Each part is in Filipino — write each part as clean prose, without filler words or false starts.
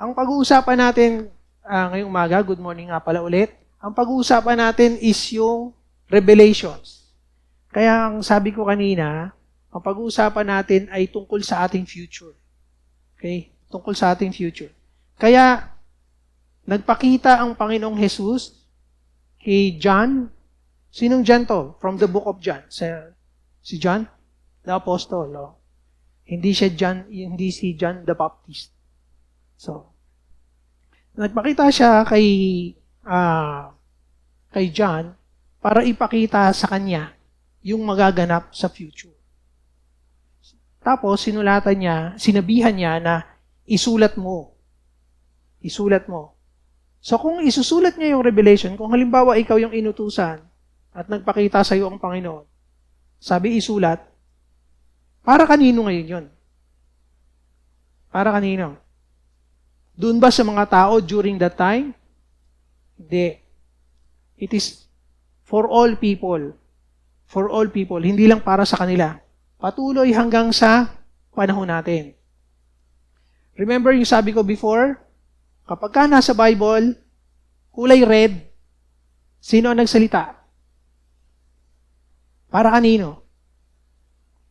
Ang pag-uusapan natin ngayong umaga, good morning nga pala ulit, ang pag-uusapan natin is yung Revelations. Kaya ang sabi ko kanina, ang pag-uusapan natin ay tungkol sa ating future. Okay? Tungkol sa ating future. Kaya, nagpakita ang Panginoong Jesus kay John. Sinong John to? From the book of John. Si John, the Apostle. No? Hindi si John the Baptist. So, nagpakita siya kay John para ipakita sa kanya yung magaganap sa future. Tapos, sinabihan niya na isulat mo. Isulat mo. So, kung isusulat niya yung Revelation, kung halimbawa ikaw yung inutusan at nagpakita sa iyo ang Panginoon, sabi isulat, para kanino ngayon yun? Para kanino? Doon ba sa mga tao during that time? Hindi. It is for all people. For all people. Hindi lang para sa kanila. Patuloy hanggang sa panahon natin. Remember yung sabi ko before? Kapag ka nasa Bible, kulay red, sino ang nagsalita? Para kanino?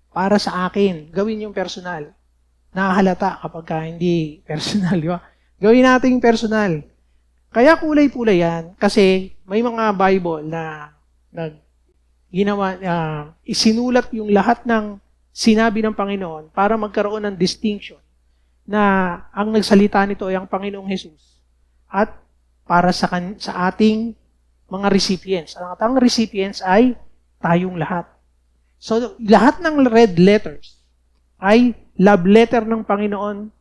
Para sa akin. Gawin yung personal. Nakahalata kapag ka hindi personal, di ba? Gawin natin personal. Kaya kulay-pulay yan kasi may mga Bible na isinulat yung lahat ng sinabi ng Panginoon para magkaroon ng distinction na ang nagsalita nito ay ang Panginoong Jesus at para sa ating mga recipients. Ang recipients ay tayong lahat. So, lahat ng red letters ay love letter ng Panginoon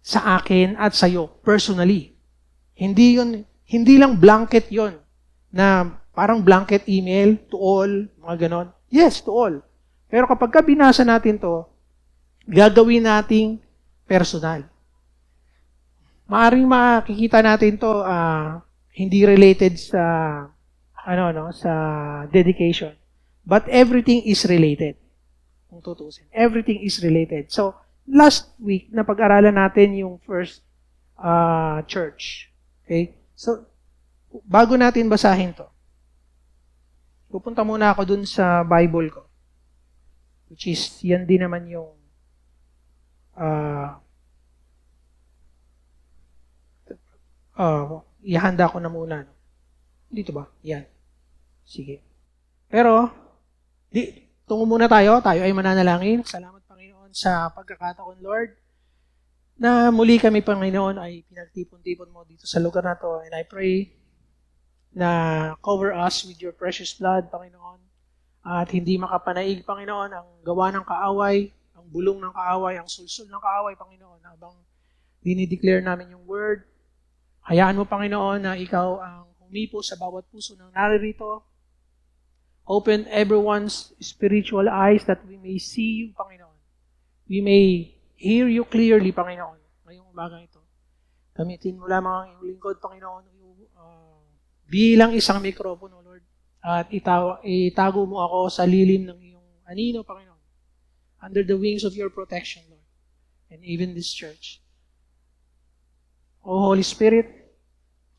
sa akin at sa iyo personally. Hindi lang blanket yon na parang blanket email to all, mga ganon. Yes, to all. Pero kapag binasa natin to, gagawin nating personal. Maaring makikita natin to hindi related sa sa dedication. But everything is related. Kung tutusin. Everything is related. So, last week, napag-aralan natin yung first church. Okay? So, bago natin basahin to, pupunta muna ako dun sa Bible ko. Which is, yan din naman yung ihanda ko na muna. Dito ba? Yan. Sige. Pero, tungo muna tayo. Tayo ay mananalangin. Salamat, Panginoon, sa pagkakataon, Lord, na muli kami, Panginoon, ay pinagtipon-tipon mo dito sa lugar na to. And I pray na cover us with your precious blood, Panginoon. At hindi makapanaig, Panginoon, ang gawa ng kaaway, ang bulong ng kaaway, ang sulsul ng kaaway, Panginoon, habang dinideclare namin yung word. Hayaan mo, Panginoon, na ikaw ang humipo sa bawat puso ng naririto. Open everyone's spiritual eyes that we may see you, Panginoon. We may hear you clearly, Panginoon, ngayong umagang ito. Gamitin mo lamang ang iyong lingkod, Panginoon, bilang isang mikropono, Lord. At itago mo ako sa lilim ng iyong anino, Panginoon. Under the wings of your protection, Lord. And even this church. O Holy Spirit,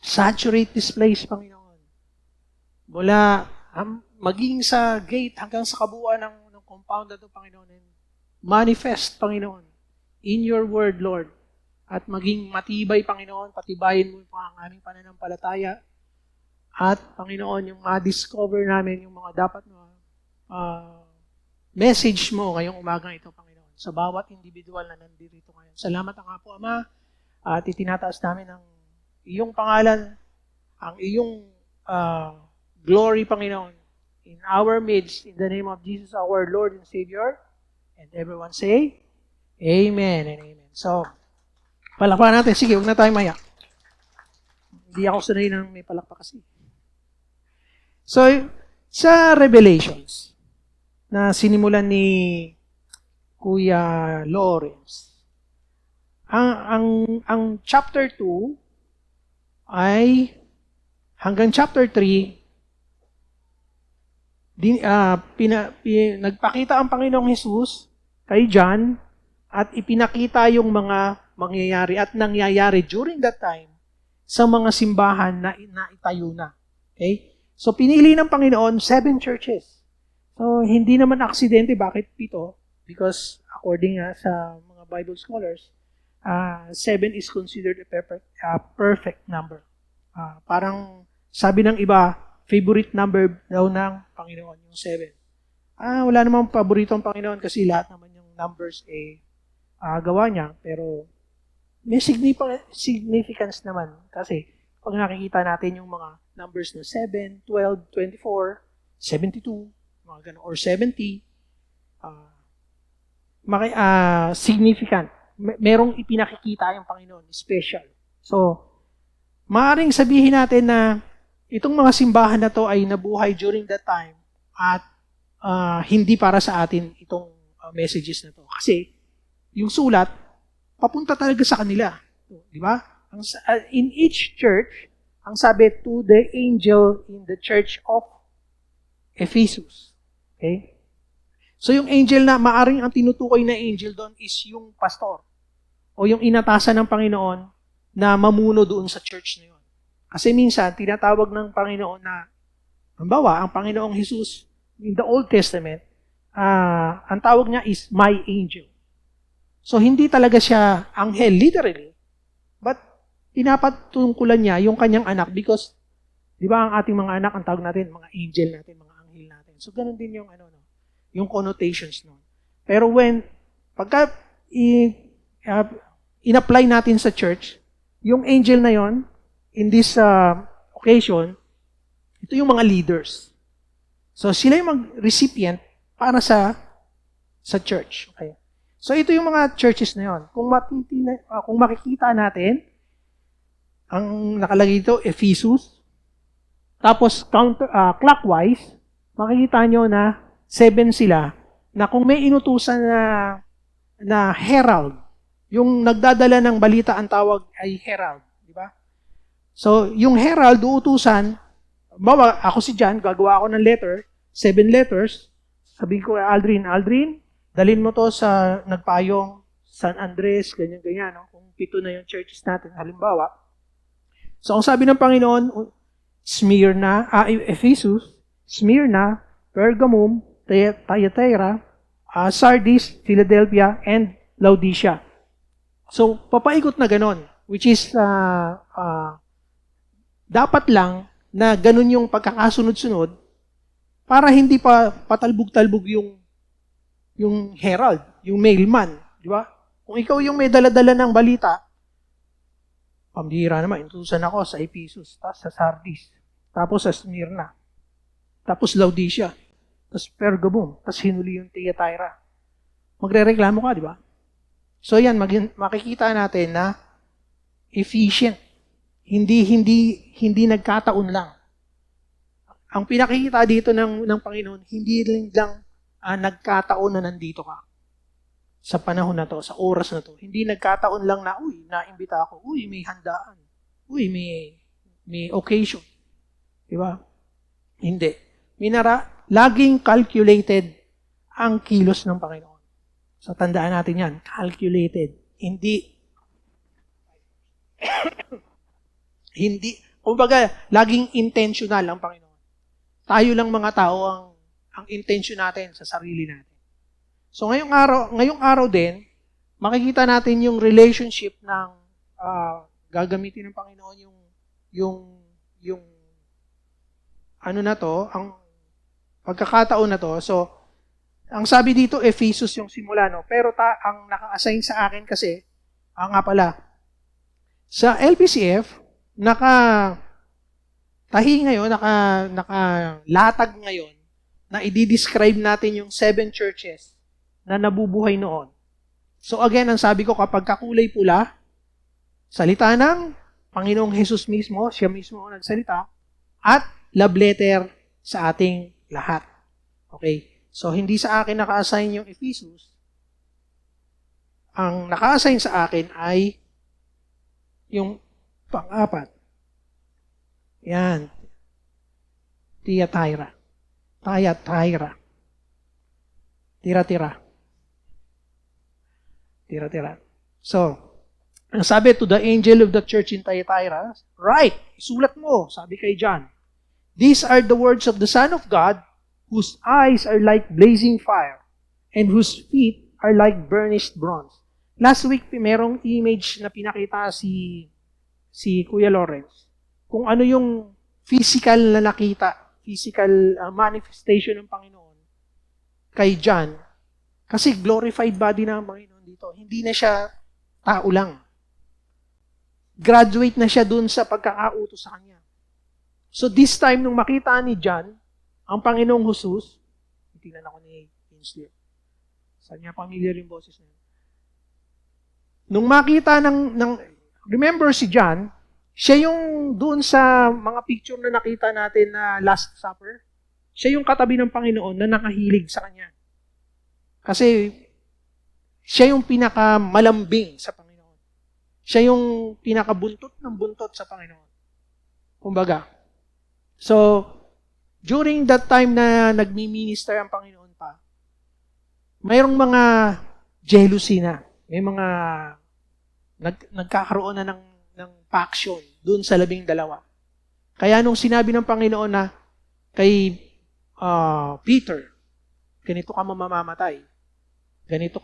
saturate this place, Panginoon. Mula maging sa gate hanggang sa kabuuan ng compound na ito, Panginoon. And manifest, Panginoon, in your word, Lord. At maging matibay, Panginoon, patibayin mo ang aming pananampalataya. At, Panginoon, yung ma-discover namin yung mga dapat na message mo ngayong umagang ito, Panginoon, sa bawat individual na nandito ngayon. Salamat ang po, Ama, at itinataas namin ang iyong pangalan, ang iyong glory, Panginoon, in our midst, in the name of Jesus, our Lord and Savior. And everyone say, Amen and Amen. So, palakpakan natin. Sige, huwag na tayo maya. Hindi ako sanay ng may palakpak kasi. So, sa Revelations, na sinimulan ni Kuya Lawrence, ang chapter 2 ay hanggang chapter 3, nagpakita ang Panginoong Jesus kay John at ipinakita yung mga mangyayari at nangyayari during that time sa mga simbahan na itayo na. Okay? So, pinili ng Panginoon 7 churches. So, hindi naman aksidente. Bakit 7? Because according sa mga Bible scholars, 7 is considered a perfect number. Parang sabi ng iba, favorite number daw ng Panginoon, yung 7. Wala namang paborito ang Panginoon kasi lahat naman yung numbers gawa niya. Pero may significance naman kasi pag nakikita natin yung mga numbers na 7, 12, 24, 72, mga ganun, or 70, significant. Merong ipinakikita yung Panginoon, special. So, maaaring sabihin natin na itong mga simbahan na to ay nabuhay during that time at hindi para sa atin itong messages na to. Kasi yung sulat, papunta talaga sa kanila. Di ba? In each church, ang sabi, to the angel in the church of Ephesus. Okay? So yung angel na, maaring ang tinutukoy na angel doon is yung pastor o yung inatasan ng Panginoon na mamuno doon sa church na yun. Kasi minsan, tinatawag ng Panginoon na, halimbawa, ang Panginoong Jesus in the Old Testament, ang tawag niya is my angel. So hindi talaga siya anghel, literally, but pinapatungkulan niya yung kanyang anak because, di ba ang ating mga anak, ang tawag natin, mga angel natin, mga anghel natin. So ganun din yung yung connotations noon. Pero pagka in-apply natin sa church, yung angel na yon, in this occasion, ito yung mga leaders. So sila yung mag-recipient para sa church. Okay? So ito yung mga churches na yon. Kung makikita natin, ang nakalagay dito, Ephesus, tapos clockwise, makikita nyo na 7 sila, na kung may inutusan na herald, yung nagdadala ng balita ang tawag ay herald, di ba? So, yung herald, uutusan, bawa, ako si John, gagawa ako ng letter, 7 letters, sabihin ko kay Aldrin, dalhin mo to sa nagpayong San Andres, ganyan-ganyan, no? Kung 7 na yung churches natin, halimbawa. So, ang sabi ng Panginoon, Ephesus, Smyrna, Pergamum, Thyatira, Sardis, Philadelphia, and Laodicea. So, papaikot na ganon, which is dapat lang na ganon yung pagkakasunod-sunod para hindi pa patalbog-talbog yung herald, yung mailman, di ba? Kung ikaw yung may dala-dala ng balita, pambihira naman, inutusan ako sa Ephesus, sa Sardis, tapos sa Smyrna, tapos Laodicea, tapos Pergamum, tapos hinuli yung Thyatira. Magre-reklamo ka, di ba? So yan, makikita natin na efficient. Hindi nagkataon lang. Ang pinakikita dito ng Panginoon, hindi lang nagkataon na nandito ka. Sa panahon na to, sa oras na to. Hindi nagkataon lang na, naimbita ako, may handaan. May occasion. Di ba? Hindi. Laging calculated ang kilos ng Panginoon. So, tandaan natin yan. Calculated. Hindi, kumbaga, laging intentional ang Panginoon. Tayo lang mga tao ang intention natin sa sarili natin. So, ngayong araw din, makikita natin yung relationship ng gagamitin ng Panginoon yung ang pagkakataon na to. So, ang sabi dito, Ephesus yung simula, no? Pero ang naka-assign sa akin kasi, nga pala, sa LPCF, tahi ngayon, nakalatag ngayon, na i-describe natin yung 7 churches na nabubuhay noon. So again, ang sabi ko, kapag kakulay pula, salita ng Panginoong Jesus mismo, siya mismo ang nagsalita, at love letter sa ating lahat. Okay? So, hindi sa akin naka-assign yung Ephesus. Ang naka-assign sa akin ay yung pang-apat. Yan. Thyatira. Tira-tira. So, Ang sabi to the angel of the church in Thyatira, right, isulat mo, sabi kay John. These are the words of the Son of God, whose eyes are like blazing fire, and whose feet are like burnished bronze. Last week, merong image na pinakita si Kuya Lawrence. Kung ano yung physical na nakita, physical manifestation ng Panginoon kay John. Kasi glorified body na ang Panginoon dito. Hindi na siya tao lang. Graduate na siya dun sa pagkakautos sa kanya. So this time, nung makita ni John, ang Panginoong Jesus, tingnan ako ni Kinsley. Sa niya familiar yung boses niya. Nung makita remember si John, siya yung doon sa mga picture na nakita natin na Last Supper, siya yung katabi ng Panginoon na nakahilig sa kanya. Kasi siya yung pinakamalambing sa Panginoon. Siya yung pinakabuntot ng buntot sa Panginoon. Kumbaga. So, during that time na nagmi-minister ang Panginoon pa, mayroong mga jealousy na. May mga nagkakaroon na ng faction doon sa 12. Kaya nung sinabi ng Panginoon na kay Peter, ganito ka mamamatay. Ganito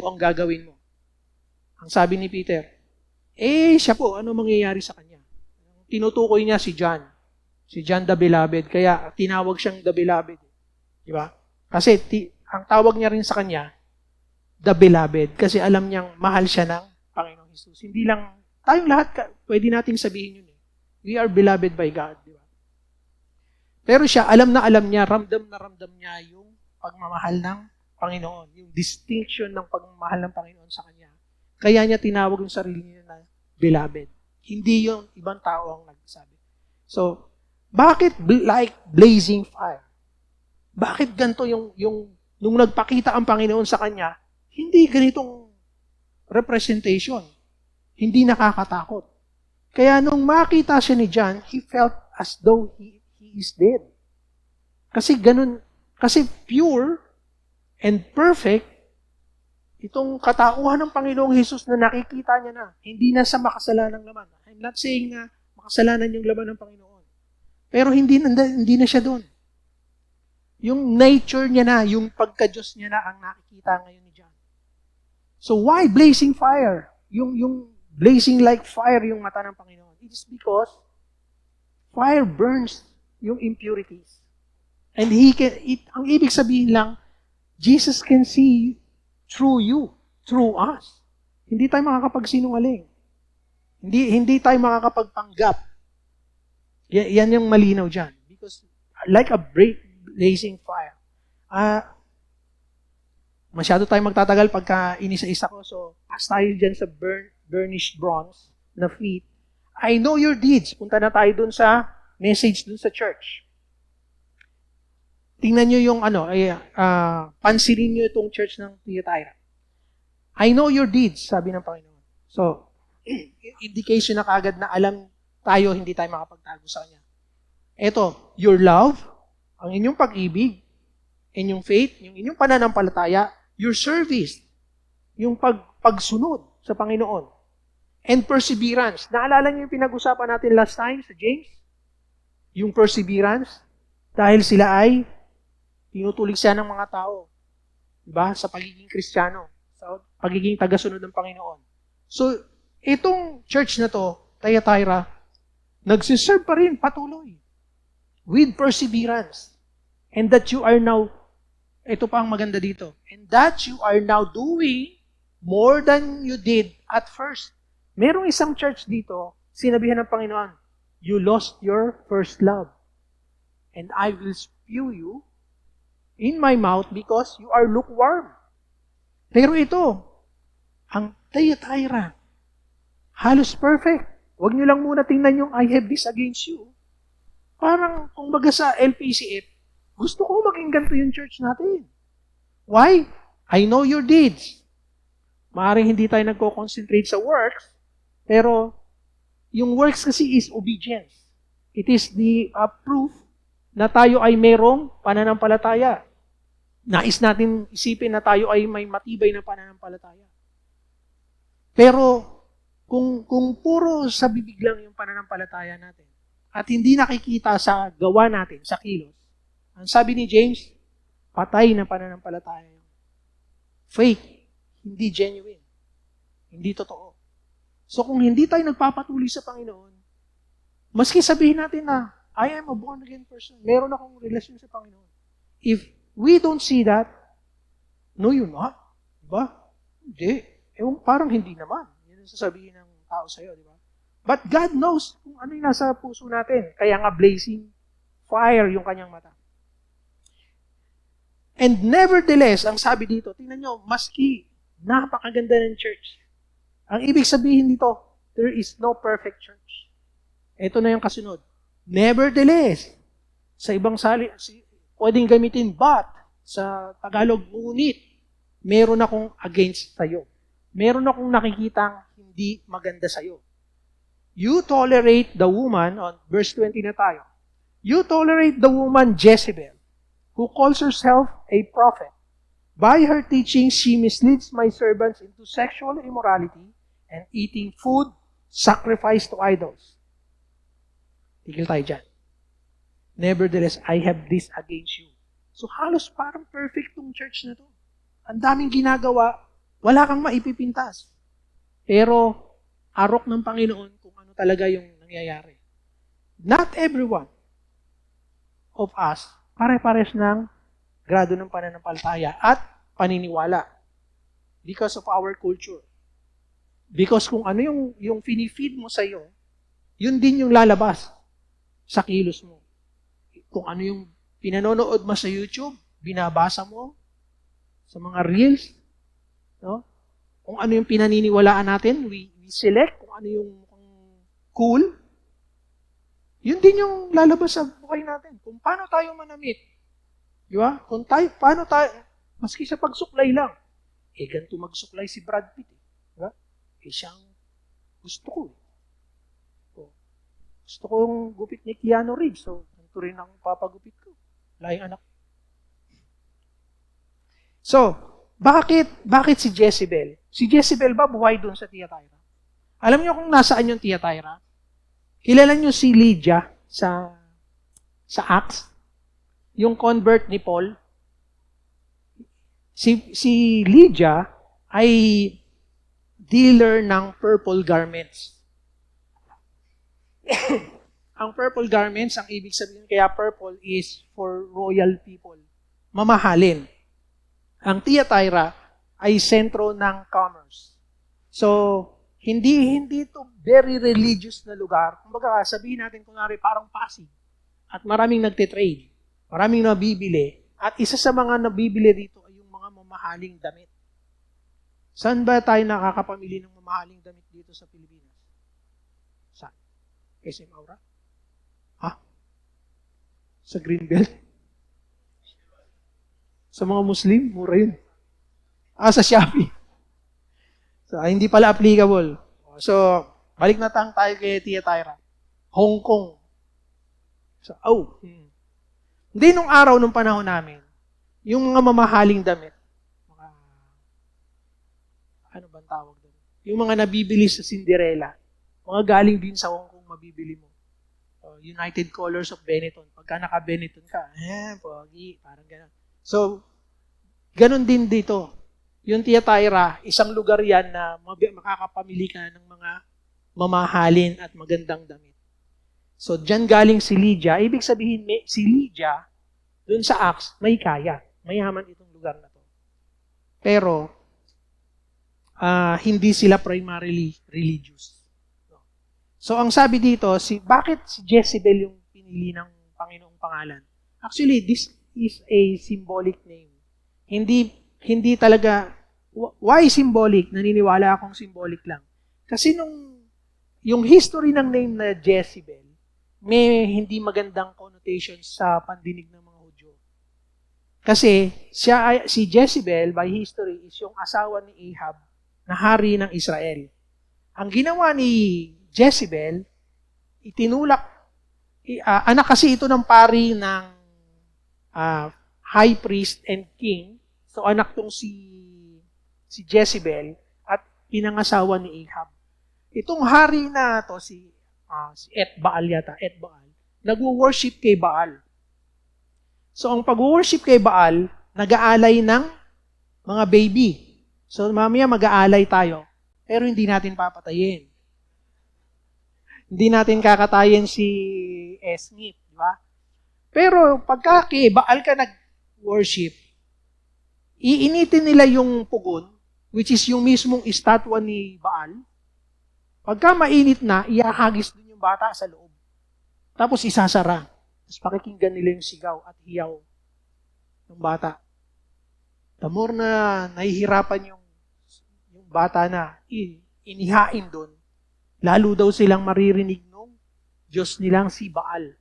ang gagawin mo. Ang sabi ni Peter, siya po, ano mangyayari sa kanya? Tinutukoy niya si John the Beloved, kaya tinawag siyang the Beloved. Di ba? Kasi ang tawag niya rin sa kanya, the Beloved, kasi alam niyang mahal siya ng Panginoong Jesus. Hindi lang, tayong lahat, pwede nating sabihin yun. We are beloved by God. Di ba? Pero siya, alam niya, ramdam na ramdam niya yung pagmamahal ng Panginoon, yung distinction ng pagmamahal ng Panginoon sa kanya. Kaya niya tinawag yung sarili niya na beloved. Hindi yung ibang tao ang nagsabi. So, bakit like blazing fire? Bakit ganito yung nung nagpakita ang Panginoon sa kanya, hindi ganitong representation. Hindi nakakatakot. Kaya nung makita siya ni John, he felt as though he is dead. Kasi ganun, kasi pure and perfect, itong katauhan ng Panginoong Jesus na nakikita niya na, hindi na sa makasalanang laman. I'm not saying na makasalanan yung laman ng Panginoon. Pero hindi na siya doon. Yung nature niya na, yung pagka-Diyos niya na ang nakikita ngayon ni John. So why blazing fire? Yung blazing like fire yung mata ng Panginoon. It is because fire burns yung impurities. And ang ibig sabihin lang, Jesus can see through you, through us. Hindi tayo makakapagsinungaling. Hindi tayo makakapagpanggap. Yan yung malinaw dyan. Because like a blazing fire. Masyado tayo magtatagal pagka inisa-isa ko. So, pass tayo dyan sa burnished bronze na feet. I know your deeds. Punta na tayo dun sa message dun sa church. Tingnan nyo yung pansinin nyo itong church ng Thyatira. I know your deeds, sabi ng Panginoon. So, indication na kagad na alam tayo, hindi tayo makapagtago sa Kanya. Ito, your love, ang inyong pag-ibig, inyong faith, yung inyong pananampalataya, your service, yung pagsunod sa Panginoon, and perseverance. Naalala niyo yung pinag-usapan natin last time sa James? Yung perseverance, dahil sila ay tinutulig siya ng mga tao. Diba? Sa pagiging Kristiyano. Sa pagiging tagasunod ng Panginoon. So, itong church na to, Thyatira, nagsiserve pa rin patuloy. With perseverance. And that you are now, ito pa ang maganda dito, and that you are now doing more than you did at first. Merong isang church dito, sinabihan ng Panginoon, you lost your first love. And I will spew you in my mouth because you are lukewarm. Pero ito, ang Thyatira, halos perfect. Huwag nyo lang muna tingnan yung I have this against you. Parang, kung baga sa LPCF, gusto ko maging ganito yung church natin. Why? I know your deeds. Maaaring hindi tayo nagko-concentrate sa works, pero yung works kasi is obedience. It is the proof na tayo ay merong pananampalataya. Nais natin isipin na tayo ay may matibay na pananampalataya. Pero, Kung puro sa bibig lang yung pananampalataya natin at hindi nakikita sa gawa natin, sa kilos, ang sabi ni James, patay na pananampalataya yun. Fake, hindi genuine, hindi totoo. So kung hindi tayo nagpapatuloy sa Panginoon, maski sabihin natin na, I am a born-again person, meron akong relasyon sa Panginoon. If we don't see that, no, you're not. Diba? Hindi. Parang hindi naman. Yan ang sasabihin ng tao sa'yo, di ba? But God knows kung ano yung nasa puso natin. Kaya nga blazing fire yung kanyang mata. And nevertheless, ang sabi dito, tingnan nyo, maski napakaganda ng church. Ang ibig sabihin dito, there is no perfect church. Ito na yung kasunod. Nevertheless, sa ibang pwedeng gamitin but, sa Tagalog, ngunit, meron akong against sa'yo. Meron akong nakikitang hindi maganda sa'yo. You tolerate the woman, on verse 20 na tayo. You tolerate the woman Jezebel, who calls herself a prophet. By her teaching, she misleads my servants into sexual immorality and eating food sacrificed to idols. Tigil tayo dyan. Nevertheless, I have this against you. So halos parang perfect tong church na to. Ang daming ginagawa, wala kang maipipintas. Pero, arok ng Panginoon kung ano talaga yung nangyayari. Not everyone of us pare-pares ng grado ng pananampalataya at paniniwala because of our culture. Because kung ano yung finifeed mo sa iyo, yun din yung lalabas sa kilos mo. Kung ano yung pinanonood mo sa YouTube, binabasa mo sa mga reels, no? Kung ano yung pinaniniwalaan natin, we select kung ano yung cool, yun din yung lalabas sa buhay natin. Kung paano tayo manamit. Di ba? Paano tayo, maski sa pagsuklay lang. Ganito magsuklay si Brad Pitt. Di ba? Siyang gusto ko. Gusto ko yung gupit ni Keanu Reeves. So, ganito rin ang papagupit ko. Laing anak. So, bakit si Jezebel? Si Jezebel ba buhay doon sa Thyatira? Alam niyo kung nasaan yung Thyatira? Kilala niyo si Lydia sa Acts? Yung convert ni Paul? Si Lydia ay dealer ng purple garments. Ang purple garments, ang ibig sabihin kaya purple is for royal people. Mamahalin. Ang Thyatira ay sentro ng commerce. So, hindi ito very religious na lugar. Kumbaga, sabihin natin kunwari parang Pasig. At maraming nagtitrade. Maraming nabibili. At isa sa mga nabibili dito ay yung mga mamahaling damit. Saan ba tayo nakakapamili ng mamahaling damit dito sa Pilipinas? Saan? SM Aura? Ha? Sa Greenbelt? Sa mga Muslim, mura yun. Sa Shopee. So, hindi pala applicable. So, balik na tayo kay Thyatira. Hong Kong. So, Hindi nung araw, nung panahon namin, yung mga mamahaling damit, ano bang tawag doon? Yung mga nabibili sa Cinderella, mga galing din sa Hong Kong mabibili mo. United Colors of Benetton. Pagka naka-Benetton ka, pogi, parang gano'n. So, gano'n din dito. Yung Thyatira, isang lugar yan na makakapamili ka ng mga mamahalin at magandang damit. So, dyan galing si Lydia. Ibig sabihin, si Lydia, dun sa Acts, may kaya. Mayaman itong lugar na to. Pero, hindi sila primarily religious. So, ang sabi dito, bakit si Jezebel yung pinili ng Panginoong pangalan? Actually, this is a symbolic name. Hindi talaga, why symbolic? Naniniwala akong symbolic lang. Kasi yung history ng name na Jezebel, may hindi magandang connotation sa pandinig ng mga Hudyo. Kasi si Jezebel, by history, is yung asawa ni Ahab na hari ng Israel. Ang ginawa ni Jezebel, anak kasi ito ng pari ng high priest and king. So anak tong si Jezebel at pinangasawa ni Ahab. Itong hari na to, si Etbaal yata, Etbaal, nag-worship kay Baal. So, ang pag-worship kay Baal, nag-aalay ng mga baby. So, mamaya mag-aalay tayo, pero hindi natin papatayin. Hindi natin kakatayin si Esnip, di ba? Pero pagka kay Baal ka nag-worship, iinitin nila yung pugon, which is yung mismong estatwa ni Baal. Pagka mainit na, iahagis dun yung bata sa loob. Tapos isasara. Tapos pakikinggan nila yung sigaw at hiyaw ng bata. The more na nahihirapan yung bata na inihain doon, lalo daw silang maririnig nung Diyos nilang si Baal.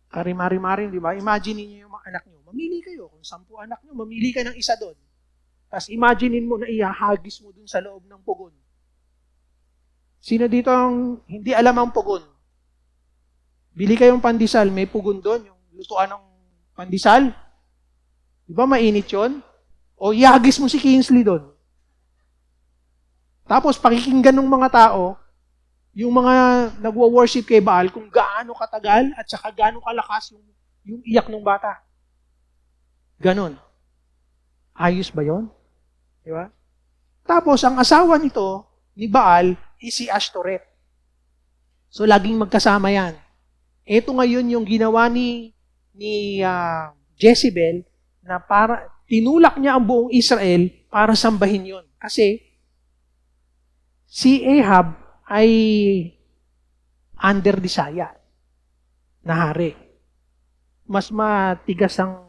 Karimari-maring, di ba? Imagine niyo yung mga anak niyo. Mamili kayo. Kung 10 anak niyo, mamili ka ng isa doon. Tapos imaginein mo na ihahagis mo doon sa loob ng pugon. Sino dito ang hindi alam ang pugon? Bili kayong pandesal, may pugon doon, yung lutuan ng pandesal. Di ba mainit yun? O ihagis mo si Kingsley doon. Tapos pakikinggan ng mga tao, yung mga nagwo-worship kay Baal, kung gaano katagal at saka gaano kalakas yung iyak ng bata. Ganon. Ayos ba yon? Di ba? Tapos, ang asawa nito, ni Baal, is si Ashtoreth. So, laging magkasama yan. Ito ngayon yung ginawa ni Jezebel na tinulak niya ang buong Israel para sambahin yon. Kasi, si Ahab ay under Desaya na hari. Mas matigas ang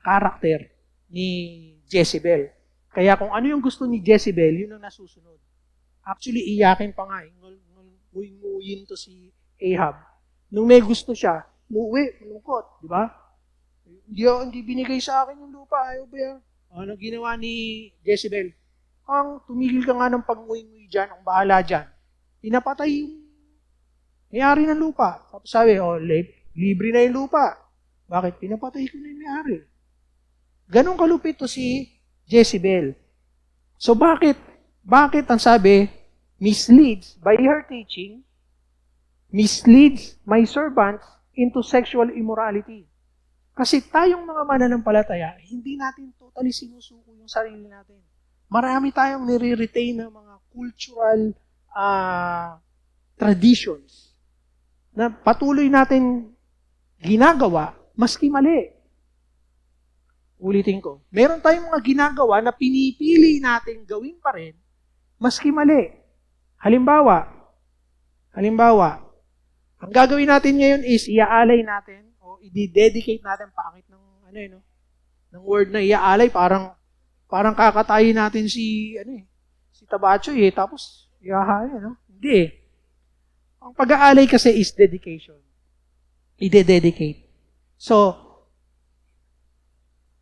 karakter ni Jezebel. Kaya kung ano yung gusto ni Jezebel, yun ang nasusunod. Actually, iyakin pa nga. Nguyin to si Ahab. Nung may gusto siya, muwi, malungkot. Di ba? Hindi binigay sa akin yung lupa. Ayaw ba yan? Ano ginawa ni Jezebel? Tumigil ka nga ng pag-nguy-nguy dyan, ang bahala dyan. Pinapatay yung may-ari ng lupa. Tapos sabi, libre na yung lupa. Bakit? Pinapatay ko na yung may-ari. Ganon kalupit to si Jezebel. So bakit ang sabi, misleads by her teaching, misleads my servants into sexual immorality. Kasi tayong mga mananampalataya, hindi natin totally sinusuko yung sarili natin. Marami tayong nire-retain ng mga cultural traditions na patuloy natin ginagawa maski mali. Ulitin ko. Meron tayong mga ginagawa na pinipili natin gawin pa rin maski mali. Halimbawa, ang gagawin natin ngayon is iaalay natin o i-dedicate natin, pangit ng word na iaalay, parang kakatayin natin si Tabachoy tapos ihahalay, Hindi eh. Ang pag-aalay kasi is dedication. I-dedicate. So,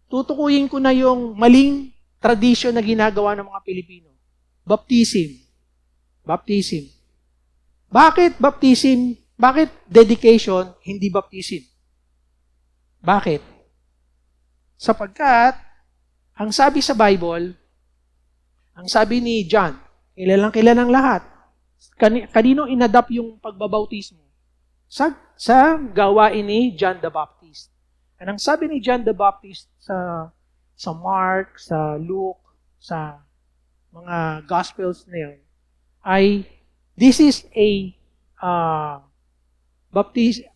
tutukuyin ko na yung maling tradisyon na ginagawa ng mga Pilipino. Baptism. Bakit baptism? Bakit dedication, hindi baptism? Bakit? Sapagkat, ang sabi sa Bible, ang sabi ni John, kilalang lahat, kanino inadapt yung pagbabautismo? Sa gawain ni John the Baptist. At ang sabi ni John the Baptist sa Mark, sa Luke, sa mga Gospels na yun, ay this is a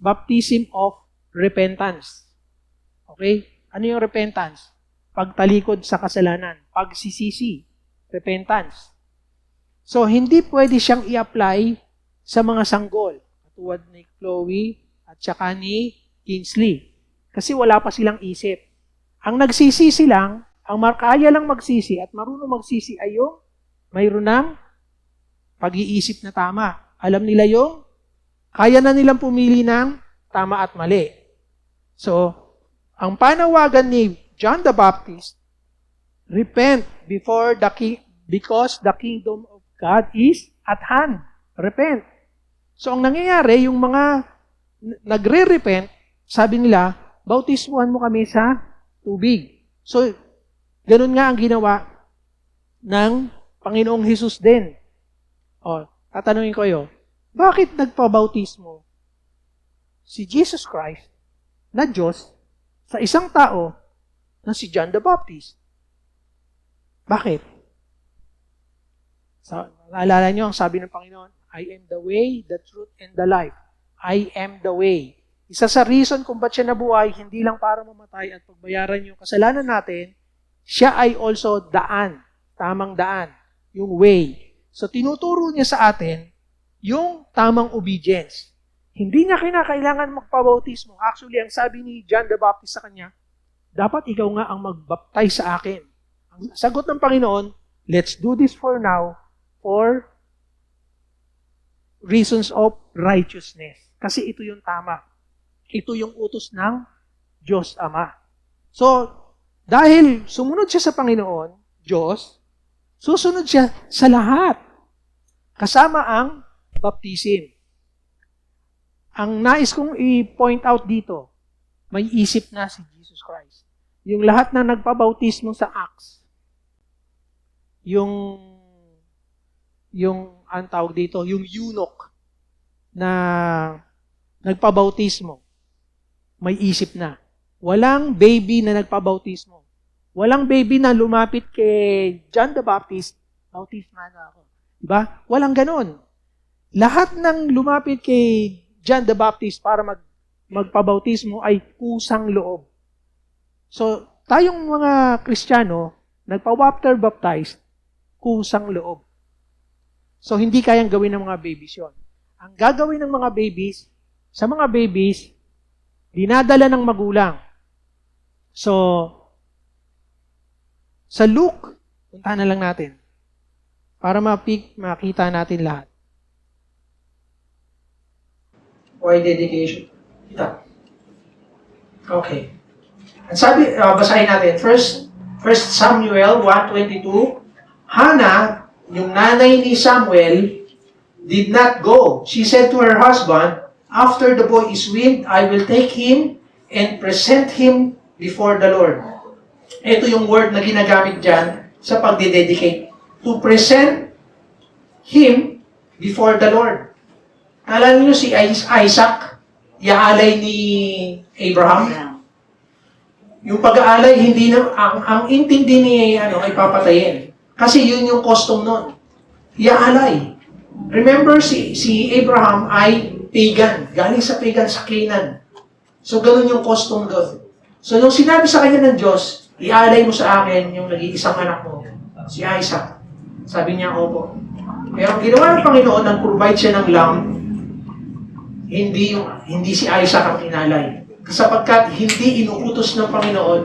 baptism of repentance. Okay? Ano yung repentance? Pagtalikod sa kasalanan. Pagsisisi. Repentance. So, hindi pwede siyang i-apply sa mga sanggol. Katulad ni Chloe at saka ni Kingsley. Kasi wala pa silang isip. Ang nagsisisi lang, ang kaya lang magsisi at marunong magsisi ay yung mayroon ng pag-iisip na tama. Alam nila yung kaya na nilang pumili ng tama at mali. So, ang panawagan ni John the Baptist, repent because the kingdom of God is at hand. Repent. So, ang nangyayari, yung mga nagre-repent, sabi nila, bautismuhan mo kami sa tubig. So, ganun nga ang ginawa ng Panginoong Hesus din. Tatanungin ko kayo, bakit nagpabautismo si Jesus Christ na Diyos sa isang tao na si John the Baptist? Bakit? Naalala nyo ang sabi ng Panginoon, I am the way, the truth, and the life. I am the way. Isa sa reason kung ba't siya nabuhay, hindi lang para mamatay at pagbayaran yung kasalanan natin, siya ay also daan, tamang daan, yung way. So tinuturo niya sa atin yung tamang obedience. Hindi niya kinakailangan magpabautismo. Actually, ang sabi ni John the Baptist sa kanya, dapat ikaw nga ang magbaptize sa akin. Ang sagot ng Panginoon, let's do this for now for reasons of righteousness. Kasi ito yung tama. Ito yung utos ng Diyos Ama. So, dahil sumunod siya sa Panginoon, Diyos, susunod siya sa lahat. Kasama ang baptism. Ang nais kong i-point out dito, may isip na si Jesus Christ. Yung lahat na nagpabautismo sa Acts, yung ang tawag dito, yung eunuch na nagpabautismo, may isip na. Walang baby na nagpabautismo. Walang baby na lumapit kay John the Baptist, bautismo na ako. Diba? Walang ganon. Lahat ng lumapit kay John the Baptist para magpabautismo ay kusang loob. So, tayong mga Kristiyano, nagpa-water baptized, kusang loob. So, hindi kayang gawin ng mga babies yon. Ang gagawin ng mga babies, sa mga babies, dinadala ng magulang. So, sa Luke, puntahan na lang natin para makita natin lahat. Why dedication? Ito. Okay. Ang sabi, basahin natin. First Samuel 1:22, Hannah, yung nanay ni Samuel, did not go. She said to her husband, after the boy is weaned, I will take him and present him before the Lord. Ito yung word na ginagamit dyan sa pagdededicate. To present him before the Lord. Alam niyo si Isaac, iaalay ni Abraham? Yung pag-aalay, hindi na, ang intindi ni ay papatayin. Kasi yun yung custom nun. Iaalay. Remember, si Abraham ay pagan. Galing sa pagan sa Canaan. So, ganun yung custom doon. So, nung sinabi sa kanya ng Diyos, ialay mo sa akin yung nag-iisang anak mo, si Isaac. Sabi niya, opo. Pero ang ginawa ng Panginoon, nag-provide siya ng lamb, hindi si Isaac ang inalay. Sapagkat hindi inuutos ng Panginoon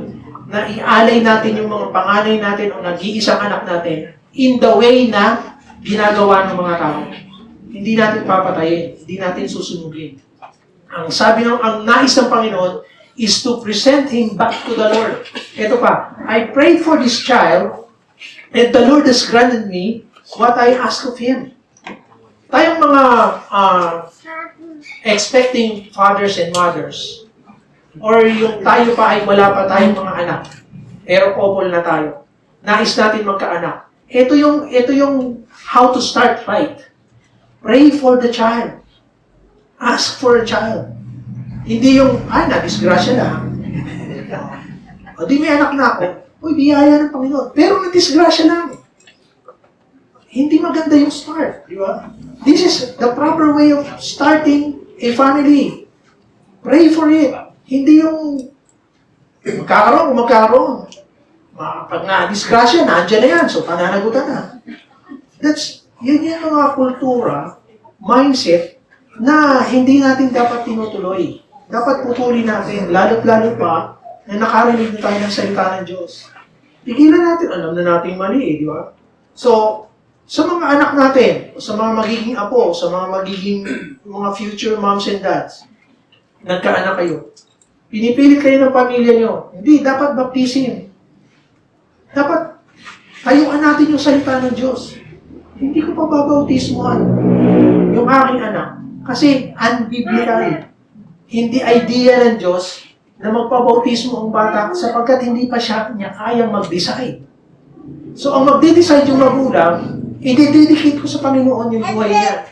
na ialay natin yung mga panganay natin o nag-iisang anak natin in the way na ginagawa ng mga tao. Hindi natin papatayin, hindi natin susunugin. Ang sabi ang nais ng Panginoon is to present him back to the Lord. Ito pa, I prayed for this child and the Lord has granted me what I asked of him. Tayong mga expecting fathers and mothers, or yung tayo pa ay wala pa tayong mga anak, pero couple na tayo, nais natin magkaanak. Ito yung how to start right. Pray for the child. Ask for a child. Hindi yung, na-disgrasya lang. O di may anak na ako. Uy, biyaya ng Panginoon. Pero na-disgrasya lang. Hindi maganda yung start. Di ba? This is the proper way of starting a family. Pray for it. Hindi yung magkakaroon. Pag na-disgrasya, nandiyan na yan. So, pananagutan na. Yun yung mga kultura, mindset, na hindi natin dapat tinutuloy. Dapat putulin natin, lalo't-lalo pa, na nakarinig na tayo ng salita ng Diyos. Tigilan natin, alam na natin mali di ba? So, sa mga anak natin, sa mga magiging apo, sa mga magiging mga future moms and dads, nagkaanak kayo. Pinipilit kayo ng pamilya nyo. Hindi, dapat baptisin. Dapat, tayuan natin yung salita ng Diyos. Hindi ko pa babautismoan yung aking anak. Kasi unbiblical. Hindi idea ng Diyos na magpabautismo ang bata sapagkat hindi pa niya kayang mag-decide. So, ang magde-decide yung magulang, I-dedicate ko sa Panginoon yung buhay niya.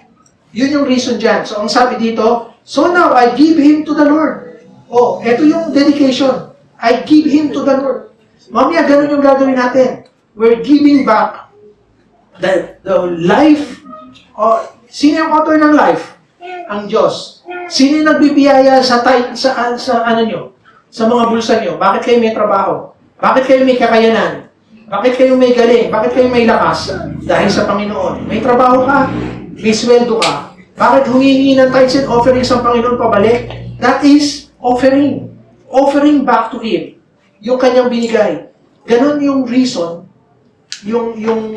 Yun yung reason dyan. So, ang sabi dito, so now, I give him to the Lord. Oh, eto yung dedication. I give him to the Lord. Mamaya, ganun yung gagawin natin. We're giving back the life. Sino yung author ng life? Ang Diyos. Sino yung nagbibiyaya sa ano nyo? Sa mga bulsa nyo? Bakit kayo may trabaho? Bakit kayo may kakayanan? Bakit kayo may galing? Bakit kayo may lakas? Dahil sa Panginoon. May trabaho ka, may sweldo ka. Bakit humihingi ng tithes and offerings ang Panginoon pabalik? That is offering. Offering back to Him. Yung kanyang binigay. Ganon yung reason, yung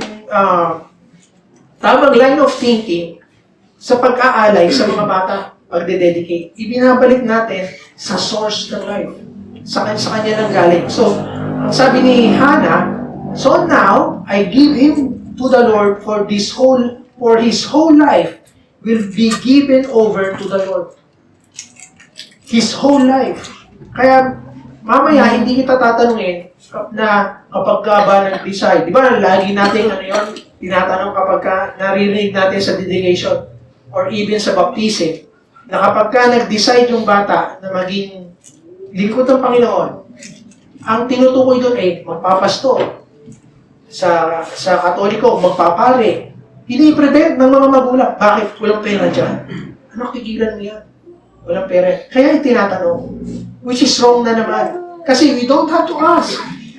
tamang line of thinking sa pag-aalay sa mga bata, pagde-dedicate. Ibinabalik natin sa source ng life. Sa kanya nang galing. So, ang sabi ni Hannah, so now, I give him to the Lord for his whole life will be given over to the Lord. His whole life. Kaya, mamaya, hindi kita tatanungin na kapag ka ba nag-decide. Di ba, lagi natin, tinatanong kapag ka naririnig natin sa dedication or even sa baptism, na kapag ka nag-decide yung bata na maging lingkod ng Panginoon, ang tinutukoy doon ay magpapasto. Sa Katoliko, magpapare. Ini-prevent ng mga magulang. Bakit? Walang pera dyan. Ano, kigilan mo yan? Walang pera. Kaya tinatanong, which is wrong na naman. Kasi we don't have to ask.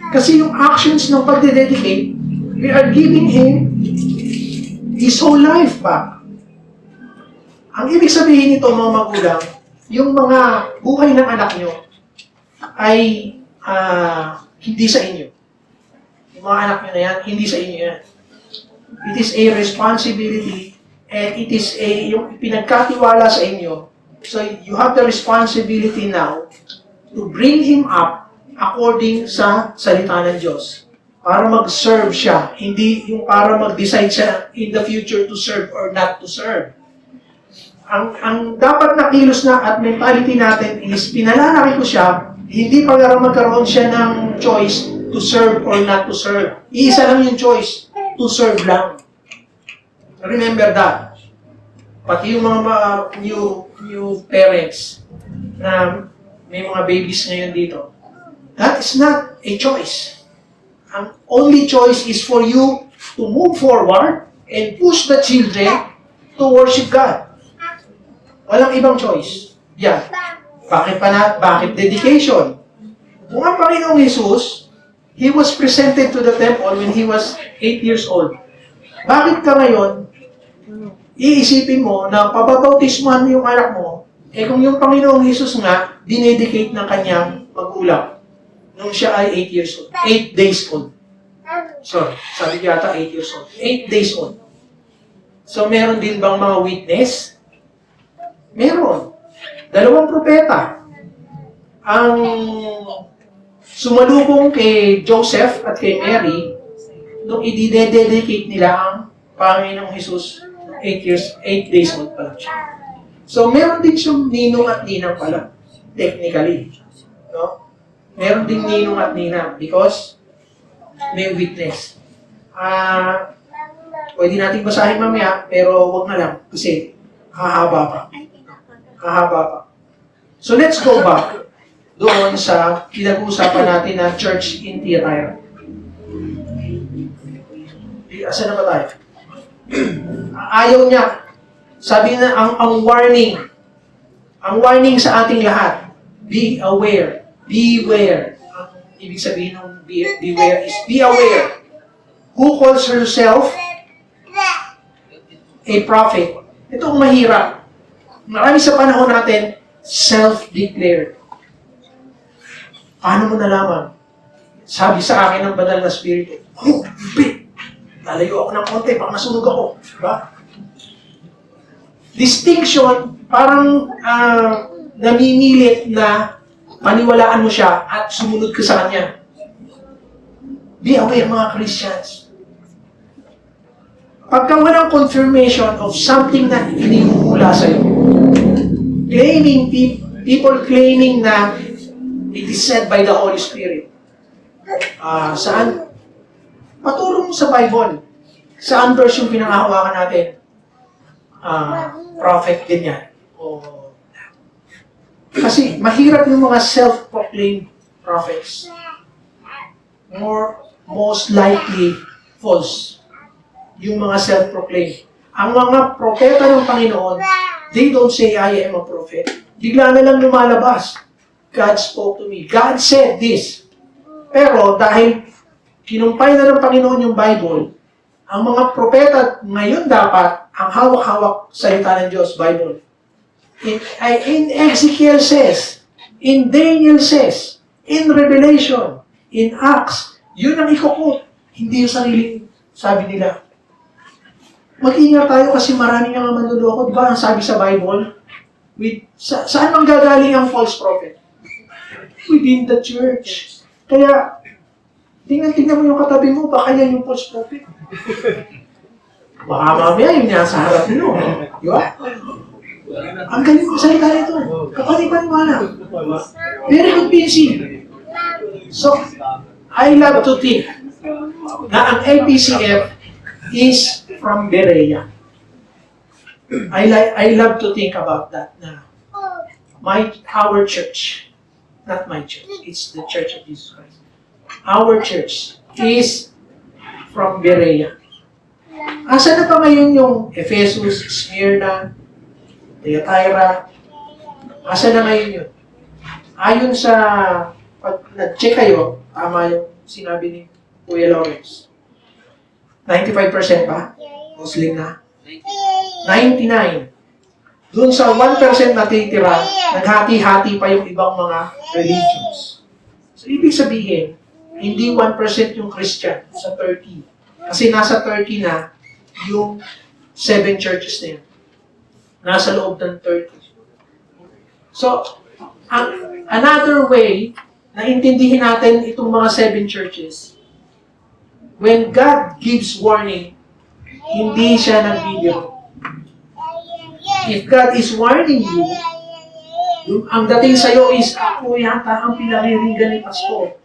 Kasi yung actions ng pagdededicate, we are giving him his whole life back. Ang ibig sabihin nito, mga magulang, yung mga buhay ng anak nyo ay hindi sa inyo. Yung mga anak nyo na yan, hindi sa inyo yan. It is a responsibility and it is yung pinagkatiwala sa inyo. So you have the responsibility now to bring him up according sa salita ng Diyos. Para mag-serve siya. Hindi yung para mag-decide siya in the future to serve or not to serve. Ang dapat na kilos na at mentality natin is pinalalaki ko siya, hindi para magkaroon siya ng choice to serve or not to serve. Iisa lang yung choice, to serve lang. Remember that. Pati yung mga new parents na may mga babies ngayon dito, that is not a choice. Ang only choice is for you to move forward and push the children to worship God. Walang ibang choice. Yan. Bakit dedication? Kung ang Panginoong Jesus, He was presented to the temple when He was 8 years old. Bakit ka ngayon, iisipin mo na pababautismuhan mo yung anak mo, kung yung Panginoong Jesus nga, dinedicate ng kanyang magulang nung siya ay 8 years old. 8 days old. Sorry, sabi yata 8 years old. 8 days old. So, meron din bang mga witness? Meron. 2 propeta. Ang sumalubong kay Joseph at kay Mary nung i-dedicate nila ang Panginoong Jesus 8 days old pa lang siya. So, meron din siyang ninong at ninang pala, technically. No? Meron din ninong at ninang because may witness. Pwede natin basahin mamaya, pero wag na lang kasi hahaba pa. So, let's go back doon sa pinag-uusapan natin na church in Thyatira. Asan na ba tayo? Ayaw niya. Sabi na ang warning sa ating lahat, be aware, beware. Ang ibig sabihin ng beware is be aware. Who calls herself a prophet? Ito ang mahirap. Marami sa panahon natin, self-declared. Paano mo nalaman? Sabi sa akin ng banal na spirito, lalayo ako ng konti, baka nasunog ako. Diba? Distinction, parang namimilit na paniwalaan mo siya at sumunod ka sa kanya. Be aware, mga Christians. Pagka walang confirmation of something na iniumula sa'yo, people claiming na it is said by the Holy Spirit. Saan? Paturo mo sa Bible. Saan verse yung pinangahawakan natin? Prophet, ganyan. Kasi mahirap yung mga self-proclaimed prophets. Most likely, false. Yung mga self-proclaimed. Ang mga propeta ng Panginoon, they don't say, I am a prophet. Bigla na lang lumalabas. God spoke to me. God said this. Pero dahil kinumpay na ng Panginoon yung Bible, ang mga propeta ngayon dapat, ang hawak-hawak salita ng Diyos, Bible. In Ezekiel says, in Daniel says, in Revelation, in Acts, yun ang ikukot. Hindi yung sariling sabi nila. Mag-ingat tayo kasi marami nga manluloko. Di ba ang sabi sa Bible? Saan manggagaling ang false prophet? Within the church. Kaya, tingnan mo yung katabi mo, baka yan yung false prophet. Baka mamaya yung nasa harap nyo. Di ba? Ang galing ko salita nito. Kapanipan. Very convincing. So, I love to think na ang APCF is from Berea. I love to think about that na our church, not my church, it's the Church of Jesus Christ. Our church is from Berea. Asa na pa ngayon yung Ephesus, Smyrna, Thyatira? Asa na ngayon yun? Ayon sa, pag nag-check kayo, tama yung sinabi ni Kuya Lawrence. 95% ba? Muslim na? 99. Doon sa 1% na titira, naghati-hati pa yung ibang mga religions. So, ibig sabihin, hindi 1% yung Christian sa Turkey. Kasi nasa Turkey na yung 7 churches na yun. Nasa loob ng Turkey. So, another way na intindihin natin itong mga 7 churches, when God gives warning, hindi siya nagbibiro. If God is warning you, ang dating sa'yo is, ako yata ang pinariringgan ni Pastor.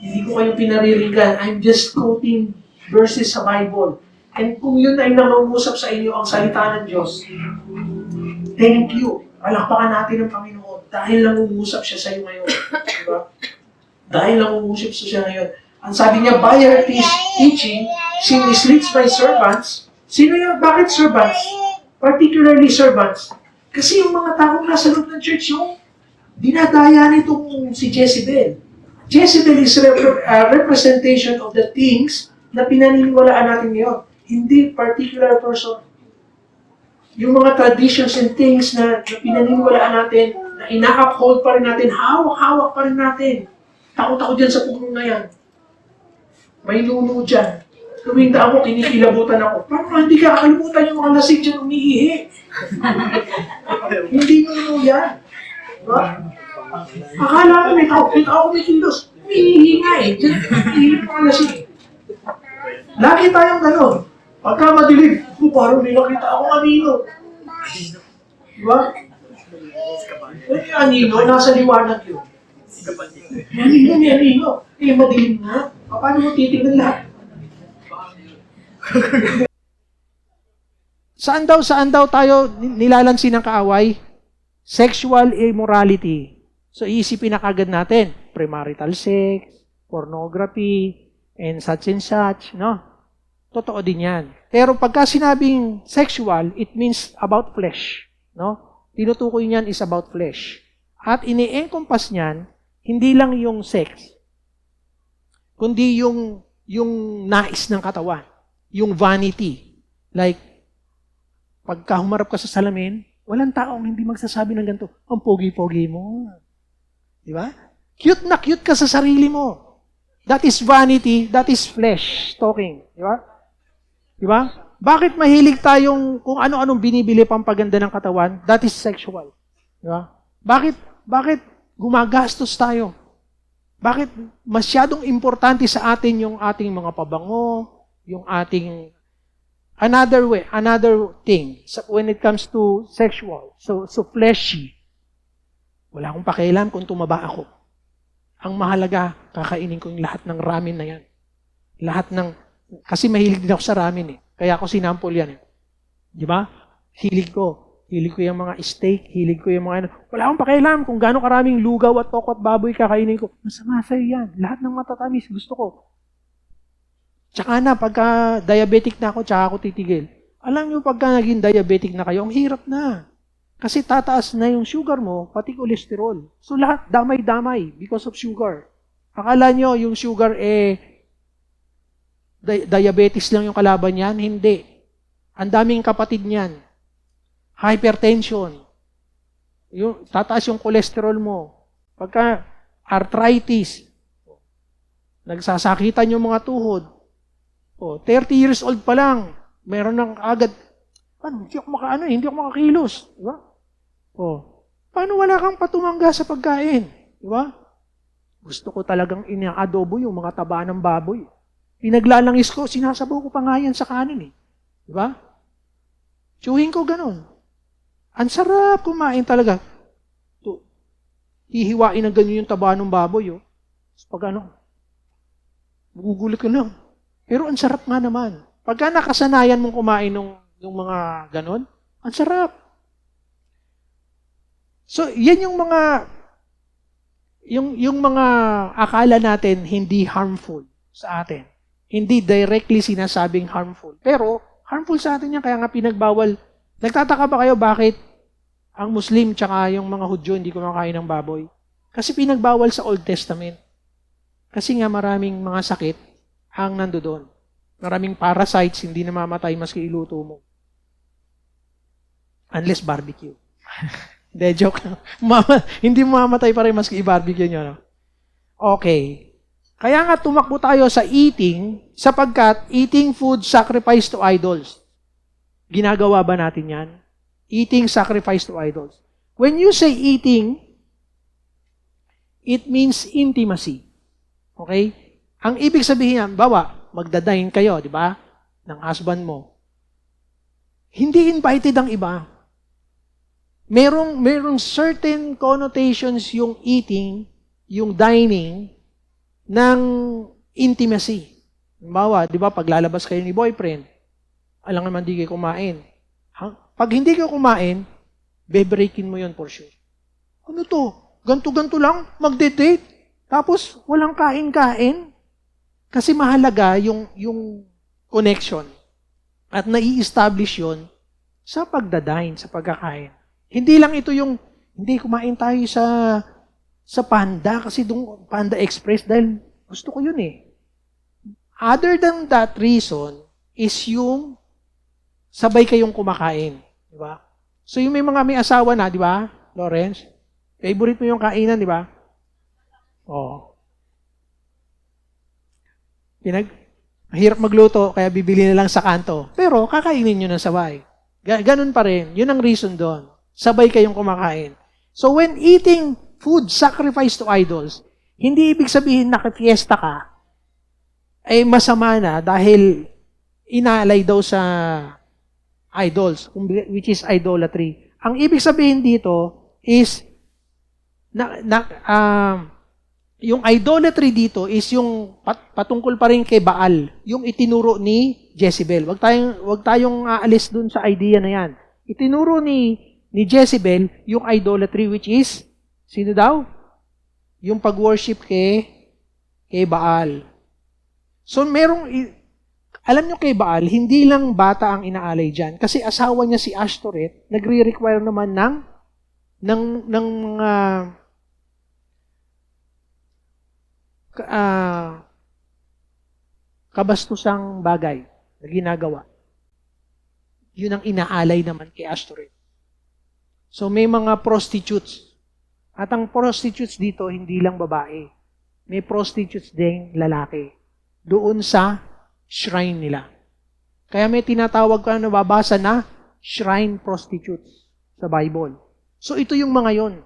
Hindi ko kayo pinariringgan. I'm just quoting verses sa Bible. And kung yun ay nangungusap sa inyo ang salita ng Diyos, thank you. Palakpakan natin ang Panginoon dahil nangungusap siya sa iyo ngayon. Diba? Dahil nangungusap siya ngayon. Ang sabi niya, by her teaching, she misleads my servants. Sino yun? Bakit servants? Particularly servants. Kasi yung mga taong nasa loob ng church, yung dinadaya nitong si Jezebel. Jezebel is a representation of the things na pinaniniwalaan natin ngayon. Hindi particular person. Yung mga traditions and things na pinaniniwalaan natin, na ina-uphold pa rin natin, hawak-hawak pa rin natin. Takot-takot dyan sa puno na yan. May nuno dyan. Tuwing na ako, kinikilabutan ako. Paano hindi ka kakalimutan yung mga lasing dyan umiihi? Hindi nuno yan. Diba? Akala ko may tao may kilos. Umiihi nga eh. Diyan, umiihi yung mga lasing. Lagi tayong gano'n. Pagka madilim, parang may nakita akong anino. Diba? Yung anino, nasa liwanag yun. May anino. Eh, madilim na. Paano mo titignan lahat? Saan daw tayo nilalansin ng kaaway? Sexual immorality. So, iisipin na kagad natin. Premarital sex, pornography, and such, no? Totoo din yan. Pero pagka sinabing sexual, it means about flesh. No? Tinutukoy niyan is about flesh. At ini-encompass niyan, hindi lang yung sex, kundi yung nais ng katawan, yung vanity. Like, pagka humarap ka sa salamin, walang taong hindi magsasabi ng ganito, ang pogi-pogi mo. Di ba? Cute na cute ka sa sarili mo. That is vanity, that is flesh talking. Di ba? Di ba? Bakit mahilig tayong kung ano-anong binibili pampaganda ng katawan? That is sexual. Di ba? Bakit gumagastos tayo? Bakit masyadong importante sa atin yung ating mga pabango, yung ating another thing when it comes to sexual, so fleshy. Wala akong pakialam kung tumaba ako. Ang mahalaga, kakainin ko yung lahat ng ramen na yan. Kasi mahilig din ako sa ramen eh. Kaya ako sinample yan. Di ba? Hilig ko. Hilig ko yung mga steak, hilig ko yung mga wala akong pakialam kung gaano karaming lugaw at toko at baboy kakainin ko. Masama sa'yo yan. Lahat ng matatamis gusto ko. Tsaka na, pagka diabetic na ako, tsaka ako titigil. Alam niyo, pagka naging diabetic na kayo, ang hirap na. Kasi tataas na yung sugar mo, pati cholesterol. So lahat, damay-damay because of sugar. Akala niyo, yung sugar, diabetes lang yung kalaban niyan? Hindi. Ang daming kapatid niyan. Hypertension. Tataas yung cholesterol mo. Pagka arthritis, nagsasakitan yung mga tuhod. 30 years old pa lang, meron ng agad, hindi ako hindi ako makakilos. Diba? Paano wala kang patumangga sa pagkain? Diba? Gusto ko talagang ina-adobo yung mga taba ng baboy. Pinaglalangis ko, sinasabaw ko pa nga yan sa kanin eh. Diba? Chewing ko ganun. Ang sarap kumain talaga. Hihiwain ng ganyan yung taba ng baboy. Pag gugulit ko na. Pero ang sarap nga naman. Pagka nakasanayan mong kumain ng mga ganon, ang sarap. So, yan yung mga akala natin hindi harmful sa atin. Hindi directly sinasabing harmful. Pero, harmful sa atin yan, kaya nga pinagbawal. Nagtataka ba kayo bakit ang Muslim tsaka yung mga Hudyo hindi kumakain ng baboy? Kasi pinagbawal sa Old Testament. Kasi nga maraming mga sakit ang nandoon. Maraming parasites, hindi namamatay maski iluto mo. Unless barbecue. Hindi, joke lang. Hindi mamamatay pa rin maski i-barbecue nyo. No? Okay. Kaya nga tumakbo tayo sa eating, sapagkat eating food sacrificed to idols. Ginagawa ba natin yan? Eating sacrifice to idols. When you say eating, it means intimacy. Okay? Ang ibig sabihin yan, magdadain kayo, di ba? Ng husband mo. Hindi invited ang iba. Merong certain connotations yung eating, yung dining, ng intimacy. Halimbawa, di ba, paglalabas kayo ni boyfriend, alam naman di kayo kumain. Pag hindi kayo kumain, bebreakin mo yon for sure. Ano to? Ganto-ganto lang? Magde-date? Tapos, walang kain-kain? Kasi mahalaga yung connection. At nai-establish yon sa pagdadine, sa pagkakain. Hindi lang ito yung, hindi kumain tayo sa Panda, kasi doon Panda Express, dahil gusto ko yun eh. Other than that reason, is yung sabay kayong kumakain. Di ba? So yung may asawa na, di ba, Lawrence? Favorite mo yung kainan, di ba? Oo. Mahirap magluto, kaya bibili na lang sa kanto. Pero kakainin nyo ng sabay. Ganun pa rin. Yun ang reason doon. Sabay kayong kumakain. So when eating food sacrificed to idols, hindi ibig sabihin nakifiesta ka, ay masama na dahil inaalay daw sa idols, which is idolatry. Ang ibig sabihin dito is yung idolatry dito is yung patungkol pa rin kay Baal, yung itinuro ni Jezebel. Wag tayong aalis dun sa idea na yan. Itinuro ni Jezebel yung idolatry, which is sino daw? Yung pag-worship kay Baal. So alam nyo kay Baal, hindi lang bata ang inaalay dyan. Kasi asawa niya si Ashtoreth, nagre-require naman ng kabastusang bagay na ginagawa. Yun ang inaalay naman kay Ashtoreth. So may mga prostitutes. At ang prostitutes dito, hindi lang babae. May prostitutes ding lalaki. Doon sa shrine nila. Kaya may tinatawag ka na nababasa na shrine prostitutes sa Bible. So ito yung mga yon.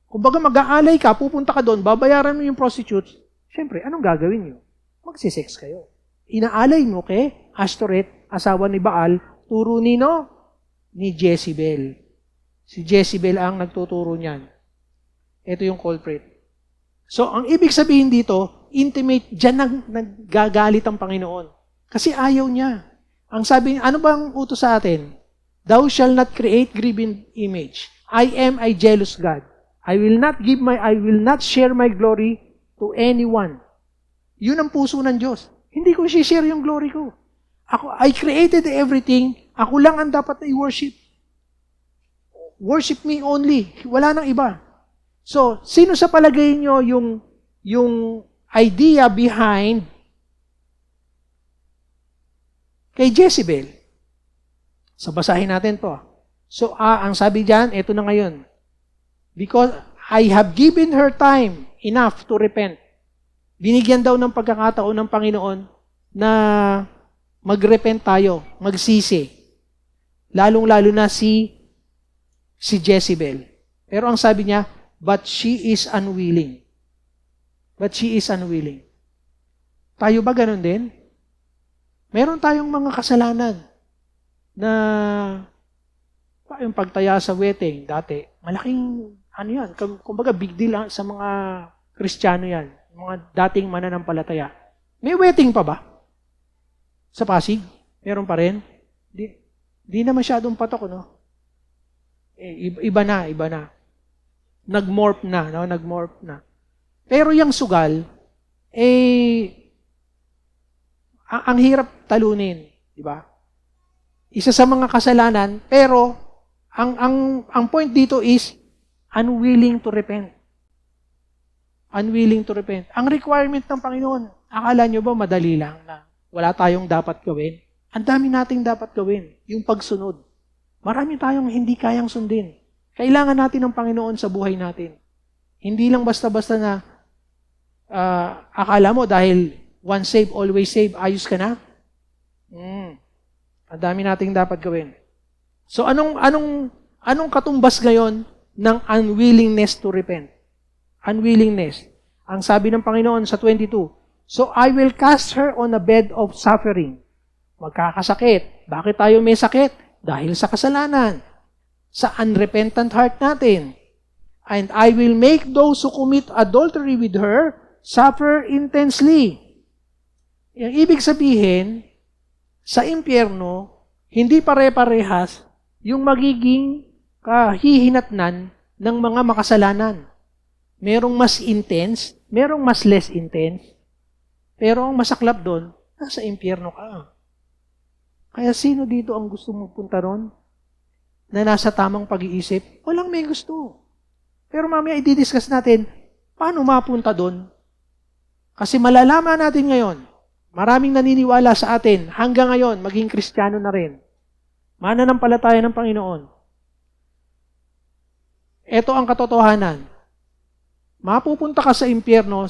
Kung baga mag-aalay ka, pupunta ka doon, babayaran mo yung prostitutes, syempre, anong gagawin nyo? Magsisex kayo. Inaalay mo kay Ashtoreth, asawa ni Baal, turo ni Jezebel. Si Jezebel ang nagtuturo niyan. Ito yung culprit. So, ang ibig sabihin dito, intimate, dyan naggagalit ang Panginoon. Kasi ayaw niya. Ang sabi, ano bang utos sa atin? Thou shall not create graven image. I am a jealous God. I will not share my glory to anyone. Yun ang puso ng Diyos. Hindi ko share yung glory ko. I created everything. Ako lang ang dapat na i-worship. Worship me only. Wala nang iba. So, sino sa palagay nyo yung idea behind kay Jezebel? So, basahin natin to. So, ang sabi diyan, ito na ngayon. Because I have given her time enough to repent. Binigyan daw ng pagkakataon ng Panginoon na mag-repent tayo, magsisi. Lalong-lalo na si Jezebel. Pero ang sabi niya, but she is unwilling. But she is unwilling. Tayo ba ganun din? Meron tayong mga kasalanan na yung pagtaya sa wedding dati, malaking yan, kumbaga big deal sa mga Kristiyano yan, mga dating mananampalataya. May wedding pa ba? Sa Pasig? Meron pa rin? Di na masyadong patok, no? Iba na. Nag-morph na. Pero yung sugal, ang hirap talunin, di ba? Isa sa mga kasalanan, pero ang point dito is unwilling to repent. Unwilling to repent. Ang requirement ng Panginoon, akala nyo ba madali lang na wala tayong dapat gawin? Ang dami nating dapat gawin, yung pagsunod. Marami tayong hindi kayang sundin. Kailangan natin ng Panginoon sa buhay natin. Hindi lang basta-basta na akala mo dahil once saved, always saved, ayos ka na? Ang dami nating dapat gawin. So anong katumbas ngayon ng unwillingness to repent? Unwillingness. Ang sabi ng Panginoon sa 22, so I will cast her on a bed of suffering. Magkakasakit. Bakit tayo may sakit? Dahil sa kasalanan. Sa unrepentant heart natin. And I will make those who commit adultery with her suffer intensely. Yung ibig sabihin, sa impyerno, hindi pare-parehas yung magiging kahihinatnan ng mga makasalanan. Merong mas intense, merong mas less intense, pero ang masaklap doon, nasa impyerno ka. Kaya sino dito ang gusto mong punta ron? Na nasa tamang pag-iisip? Walang may gusto. Pero mamaya i-discuss natin, paano mapunta doon? Kasi malalaman natin ngayon, maraming naniniwala sa atin, hanggang ngayon, maging Kristiyano na rin. Mananampalataya ng Panginoon. Ito ang katotohanan. Mapupunta ka sa impyerno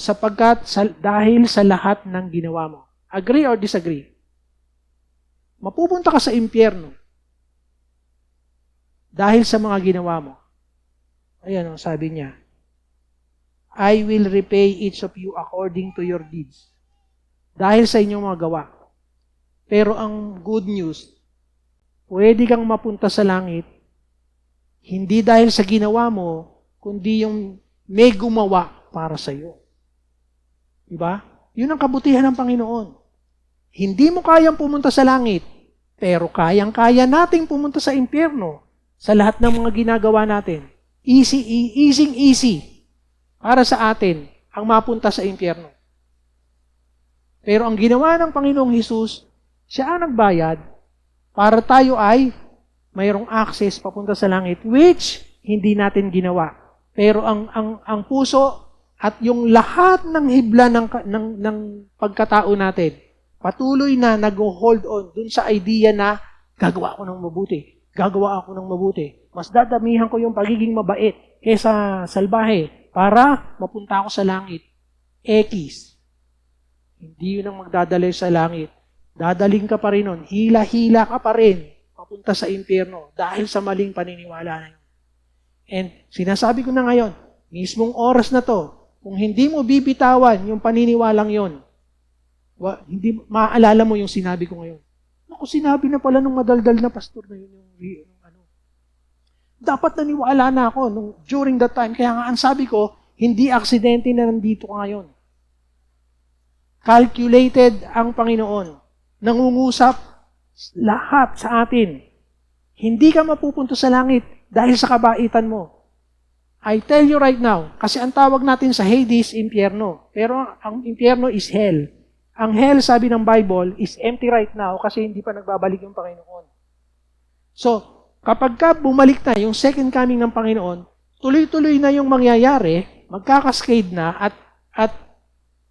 dahil sa lahat ng ginawa mo. Agree or disagree? Mapupunta ka sa impyerno dahil sa mga ginawa mo. Ayan, sabi niya, I will repay each of you according to your deeds. Dahil sa inyong mga gawa. Pero ang good news, pwede kang mapunta sa langit, hindi dahil sa ginawa mo, kundi yung may gumawa para sa iyo. Diba? Yun ang kabutihan ng Panginoon. Hindi mo kayang pumunta sa langit, pero kayang-kaya nating pumunta sa impyerno sa lahat ng mga ginagawa natin. Easy para sa atin ang mapunta sa impyerno. Pero ang ginawa ng Panginoong Hesus, siya ang nagbayad para tayo ay mayroong access papunta sa langit, which hindi natin ginawa. Pero ang puso at yung lahat ng hibla ng pagkatao natin, patuloy na nag-hold on dun sa idea na gagawa ako ng mabuti. Mas dadamihan ko yung pagiging mabait kaysa salbahe para mapunta ako sa langit. X. Hindi yun ang magdadala sa langit. Dadaling ka pa rin nun. Hila-hila ka pa rin papunta sa impyerno dahil sa maling paniniwala na yun. And sinasabi ko na ngayon, mismong oras na to, kung hindi mo bibitawan yung paniniwalang yon, hindi maaalala mo yung sinabi ko ngayon. Naku, sinabi na pala nung madaldal na pastor na yun yung ano. Dapat naniwala na ako during that time. Kaya nga ang sabi ko, hindi aksidente na nandito ka ngayon. Calculated ang Panginoon. Nangungusap Lahat sa atin. Hindi ka mapupunta sa langit dahil sa kabaitan mo. I tell you right now, kasi ang tawag natin sa Hades, impyerno. Pero ang impyerno is hell. Ang hell, sabi ng Bible, is empty right now kasi hindi pa nagbabalik yung Panginoon. So, kapag ka bumalik na yung second coming ng Panginoon, tuloy-tuloy na yung mangyayari, magkakascade na at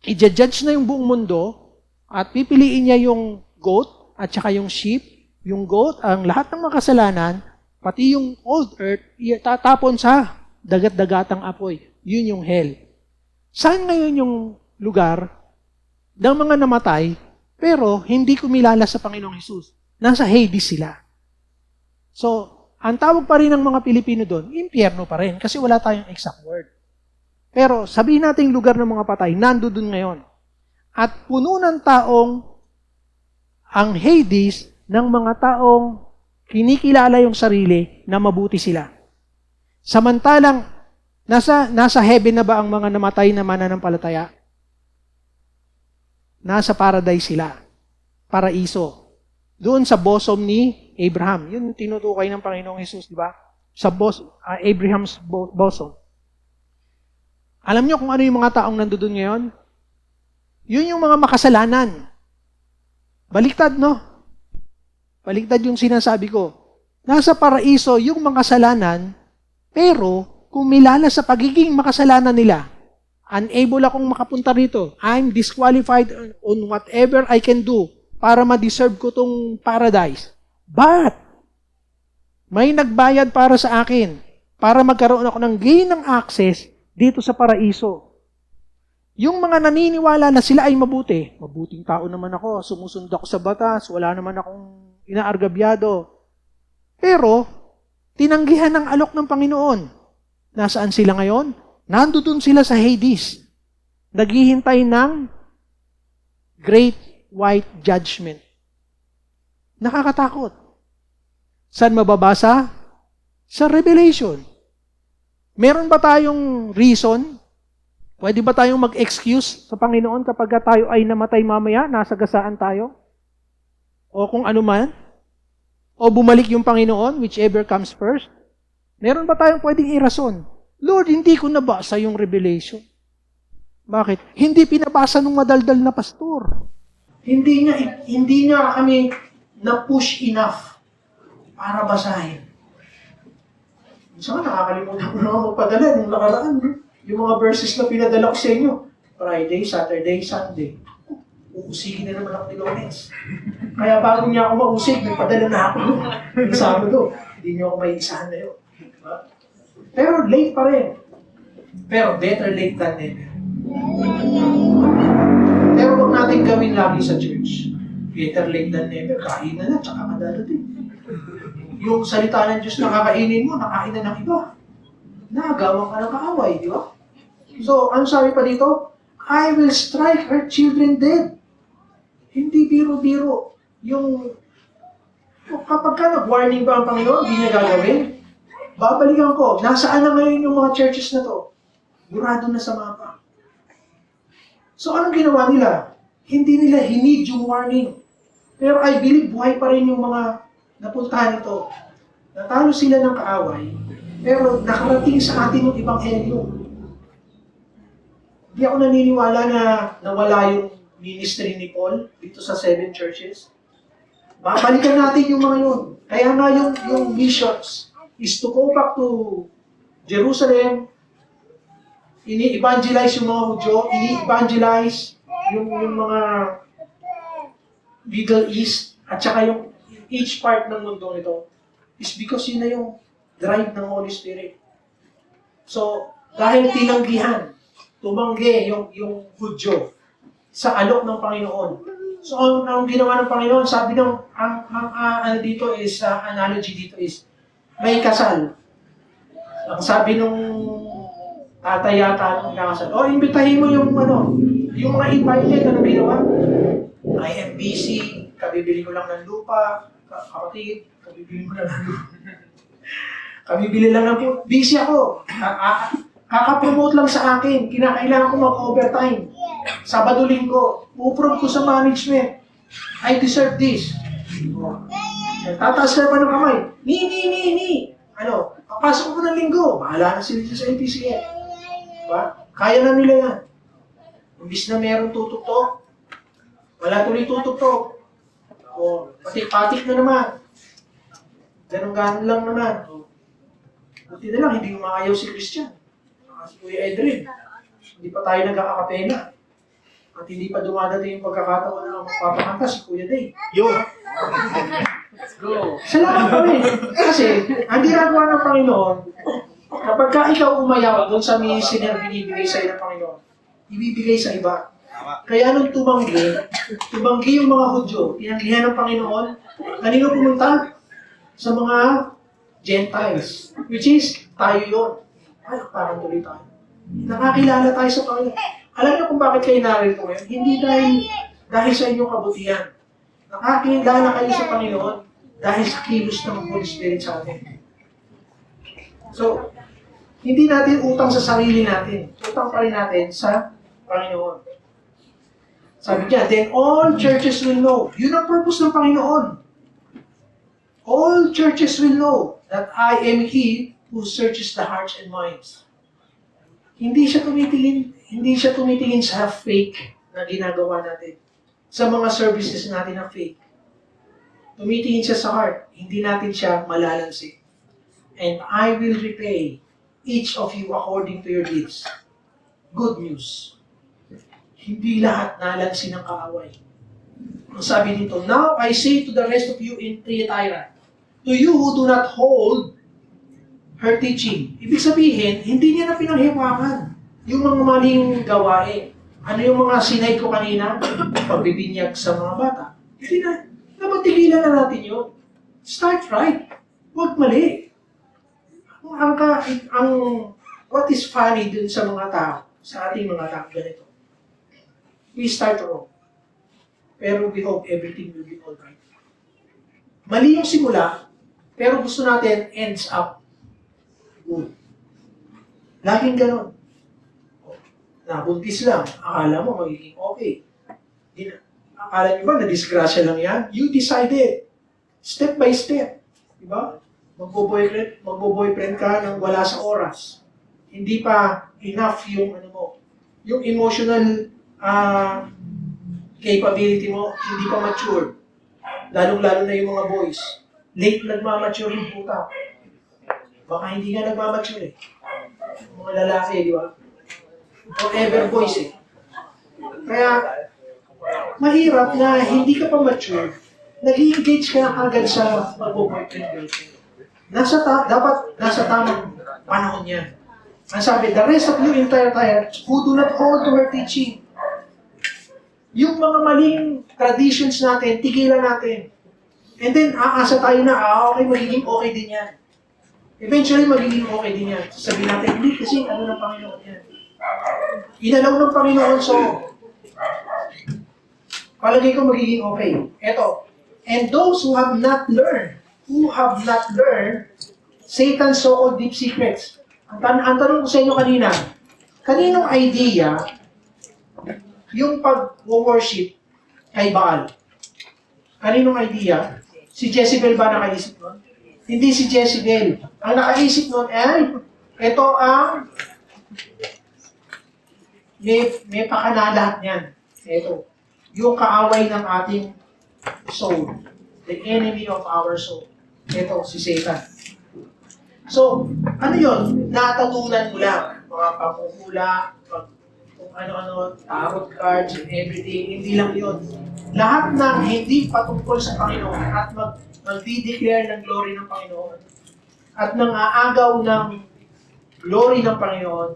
i-judge na yung buong mundo at pipiliin niya yung goat at saka yung sheep. Yung goat, ang lahat ng makasalanan, pati yung old earth, tatapon sa dagat-dagatang apoy. Yun yung hell. Saan ngayon yung lugar ng mga namatay, pero hindi kumilala sa Panginoong Hesus? Nasa Hades sila. So, ang tawag pa rin ng mga Pilipino doon, impyerno pa rin, kasi wala tayong exact word. Pero sabihin natin lugar ng mga patay, nando doon ngayon. At puno ng taong ang Hades ng mga taong kinikilala yung sarili na mabuti sila. Samantalang, nasa heaven na ba ang mga namatay na mananampalataya? Nasa paradise sila. Paraiso. Doon sa bosom ni Abraham. Yun tinutukoy ng Panginoong Hesus, di ba? Sa Abraham's bosom. Alam niyo kung ano yung mga taong nandoon ngayon? Yun yung mga makasalanan. Baliktad, no? Baliktad yung sinasabi ko. Nasa paraiso yung makasalanan, pero kumilala sa pagiging makasalanan nila. Unable akong makapunta rito. I'm disqualified on whatever I can do para ma-deserve ko tong paradise. But, may nagbayad para sa akin para magkaroon ako ng gain ng access dito sa paraiso. Yung mga naniniwala na sila ay mabuti, mabuting tao naman ako, sumusunod ako sa batas, wala naman akong inaargabyado. Pero, tinanggihan ng alok ng Panginoon. Nasaan sila ngayon? Nandoon sila sa Hades. Naghihintay ng Great White Judgment. Nakakatakot. Saan mababasa? Sa Revelation. Meron ba tayong reason? Pwede ba tayong mag-excuse sa Panginoon kapag tayo ay namatay mamaya, nasagasaan tayo? O kung ano man? O bumalik yung Panginoon, whichever comes first? Meron ba tayong pwedeng irason? Lord, hindi ko nabasa yung Revelation. Bakit? Hindi pinabasa ng madaldal na pastor. Hindi nga kami na-push enough para basahin. Minsan nakakalimutan ko na magpadala nung nakaraan. Yung mga verses na pinadala ko sa inyo. Friday, Saturday, Sunday. Uusigin na naman ako ni Lawrence. Kaya bago niya ako mausig, nagpadala na ako yung Sabado. Hindi niyo ako may isahan na yun. Diba? Pero late pa rin. Pero better late than never. Pero huwag natin gawin lagi sa church. Better late than never. Kain na na, tsaka kadadating. Yung salita ng Diyos na kakainin mo, nakain na ng iba. Nagawang ka ng kaaway, di ba? So, ano sabi pa dito? I will strike her children dead. Hindi biro-biro. Yung kapag ka nag-warning ba ang Panginoon, hindi niya gagawin? Babalikan ko, nasaan na ngayon yung mga churches na to? Burado na sa mapa. So, anong ginawa nila? Hindi nila hinid yung warning. Pero I believe buhay pa rin yung mga napuntahan ito. Natalo sila ng kaaway, pero nakarating sa atin yung Ebanghelyo. Hindi ako naniniwala na nawala yung ministry ni Paul dito sa 7 churches. Babalikan natin yung mga yun. Kaya nga yung missions is to go back to Jerusalem, ini-evangelize yung mga Hudyo, ini-evangelize yung mga Middle East, at saka yung each part ng mundo nito is because yun na yung drive ng Holy Spirit. So, dahil tinanggihan, tumanggi yung Hudyo sa alok ng Panginoon. So, ang ginawa ng Panginoon, sabi ng, dito is, analogy dito is, may kasal. Ang sabi nung tatay yata nung kasal, imbitahin mo yung yung mga invited, ano ginawa? I am busy, kabibili ko lang ng lupa, kapatid, kabibili mo lang ng lupa. Kabibili lang ng lupa. Busy ako. Kakapromote lang sa akin. Kinakailangan ko mag-overtime. Sabado linggo. Uprove ko sa management. I deserve this. Tataas ka pa ng kamay. Ni. Ano, papasok mo ng linggo. Bahala na sila sa NPCL. Diba? Kaya na nila yan. Imbis na meron tutok-tok, wala tuloy tutok-tok. O, patik-patik na naman. Ganun-ganun lang naman. Buti na lang, hindi umaayaw si Christian. Si Kuya Edrin. Hindi pa tayo nagkakapena. At hindi pa dumadating yung pagkakataon na magpapakanta si Kuya Day. Let's go. Salamat kami. Kasi, ang ginagawa ng Panginoon, kapag ka ikaw umayaw doon sa ministry na binibigay sa'yo ng Panginoon, ibibigay sa iba. Kaya nung tumanggi yung mga Hudyo, tinanggihan ng Panginoon, kanino pumunta? Sa mga Gentiles, which is, tayo yun. Ay, parang tuloy tayo. Nakakilala tayo sa Panginoon. Alam niyo kung bakit kayo narito ngayon? Hindi dahil sa inyong kabutihan. Nakakilala kayo sa Panginoon dahil sa kilos ng Holy Spirit sa atin. So, hindi natin utang sa sarili natin. Utang pa rin natin sa Panginoon. Sabi niya, then all churches will know. Yun ang purpose ng Panginoon. All churches will know that I am He who searches the hearts and minds. Hindi siya tumitingin sa fake na ginagawa natin. Sa mga services natin na fake. Tumitingin siya sa heart. Hindi natin siya malalansi. And I will repay each of you according to your deeds. Good news. Hindi lahat nalansi ng kaaway. Ang sabi dito, now I say to the rest of you in Thyatira, to you who do not hold her teaching. Ibig sabihin, hindi niya na pinanghiwakan yung mga maling gawain. Ano yung mga sinay ko kanina? Pagbibinyag sa mga bata. Hindi na. Dapat tigilan na natin yun. Start right. Huwag mali. What is funny dun sa mga tao, sa ating mga tao, ganito. We start wrong. Pero we hope everything will be alright. Mali yung simula, pero gusto natin ends up good. Laging ganon. Nabuntis lang, akala mo magiging okay. Akala nyo ba na disgrasya lang yan? You decided. Step by step. Diba? Magbo-boyfriend ka nang wala sa oras. Hindi pa enough yung yung emotional capability mo, hindi pa mature. Lalong-lalo na yung mga boys. Late nagmamature yung puta. Baka hindi nga nagmamature eh. Yung mga lalaki, di ba? Forever boys eh. Kaya, mahirap na hindi ka pa mature, nag-engage ka na agad sa mag-boyfriend girlfriend. Dapat nasa tamang panahon yan. Ang sabi, the rest of you in Thyatira who do not hold to her teaching. Yung mga maling traditions natin, tigilan natin. And then, aasa tayo na, okay, magiging okay din yan. Eventually, magiging okay din yan. Sabihin natin, hindi kasi ano ng Panginoon yan. Inalaw ng Panginoon, so, palagay ko magiging okay. Eto, and those who have not learned Satan's so-called deep secrets. Ang tanong ko sa inyo kanina, kaninong idea yung pag-worship kay Baal? Kaninong idea? Si Jezebel ba nakaisip nun? Hindi si Jezebel. Ang nakaisip nun ay, ito ang may pakana lahat niyan. Ito, yung kaaway ng ating soul. The enemy of our soul. Ito, si Satan. So, ano yun? Natatunan mo lang. Mga pamumula, kung ano-ano, tarot cards and everything. Hindi lang yun. Lahat ng hindi patungkol sa Panginoon at mag-declare ng glory ng Panginoon at nang aagaw ng glory ng Panginoon,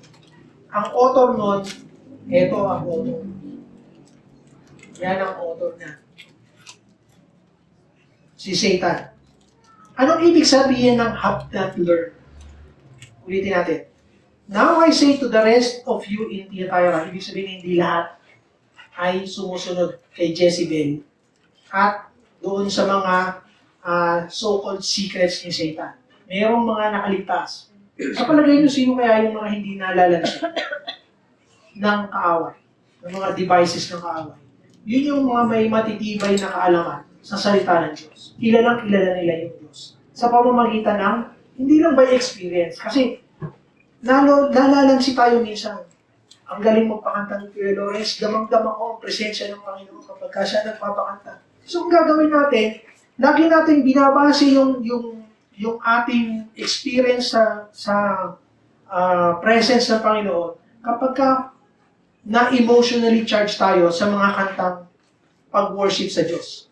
ang author nun, ito ang author. Yan ang author na. Si Satan. Anong ibig sabihin ng have not learned? Ulitin natin. Now I say to the rest of you in Thyatira, ibig sabihin hindi lahat ay sumusunod kay Jezebel at doon sa mga so-called secrets ni Satan. Mayroong mga nakaligtas. Sa palagay nyo, sino kaya yung mga hindi nalalansin ng kaaway, ng mga devices ng kaaway? Yun yung mga may matitibay na kaalaman sa salita ng Diyos. Kilalang kilala nila yung Diyos. Sa pamamagitan ng, hindi lang by experience. Kasi, nalalansi tayo minsan. Ang galing magpakanta ni Kuya Lawrence, damang-dama ko ang presensya ng Panginoon kapag siya nagpapakanta. So, ang gagawin natin, lagi natin binabase yung ating experience sa presence ng Panginoon kapag na-emotionally charged tayo sa mga kantang pag-worship sa Diyos.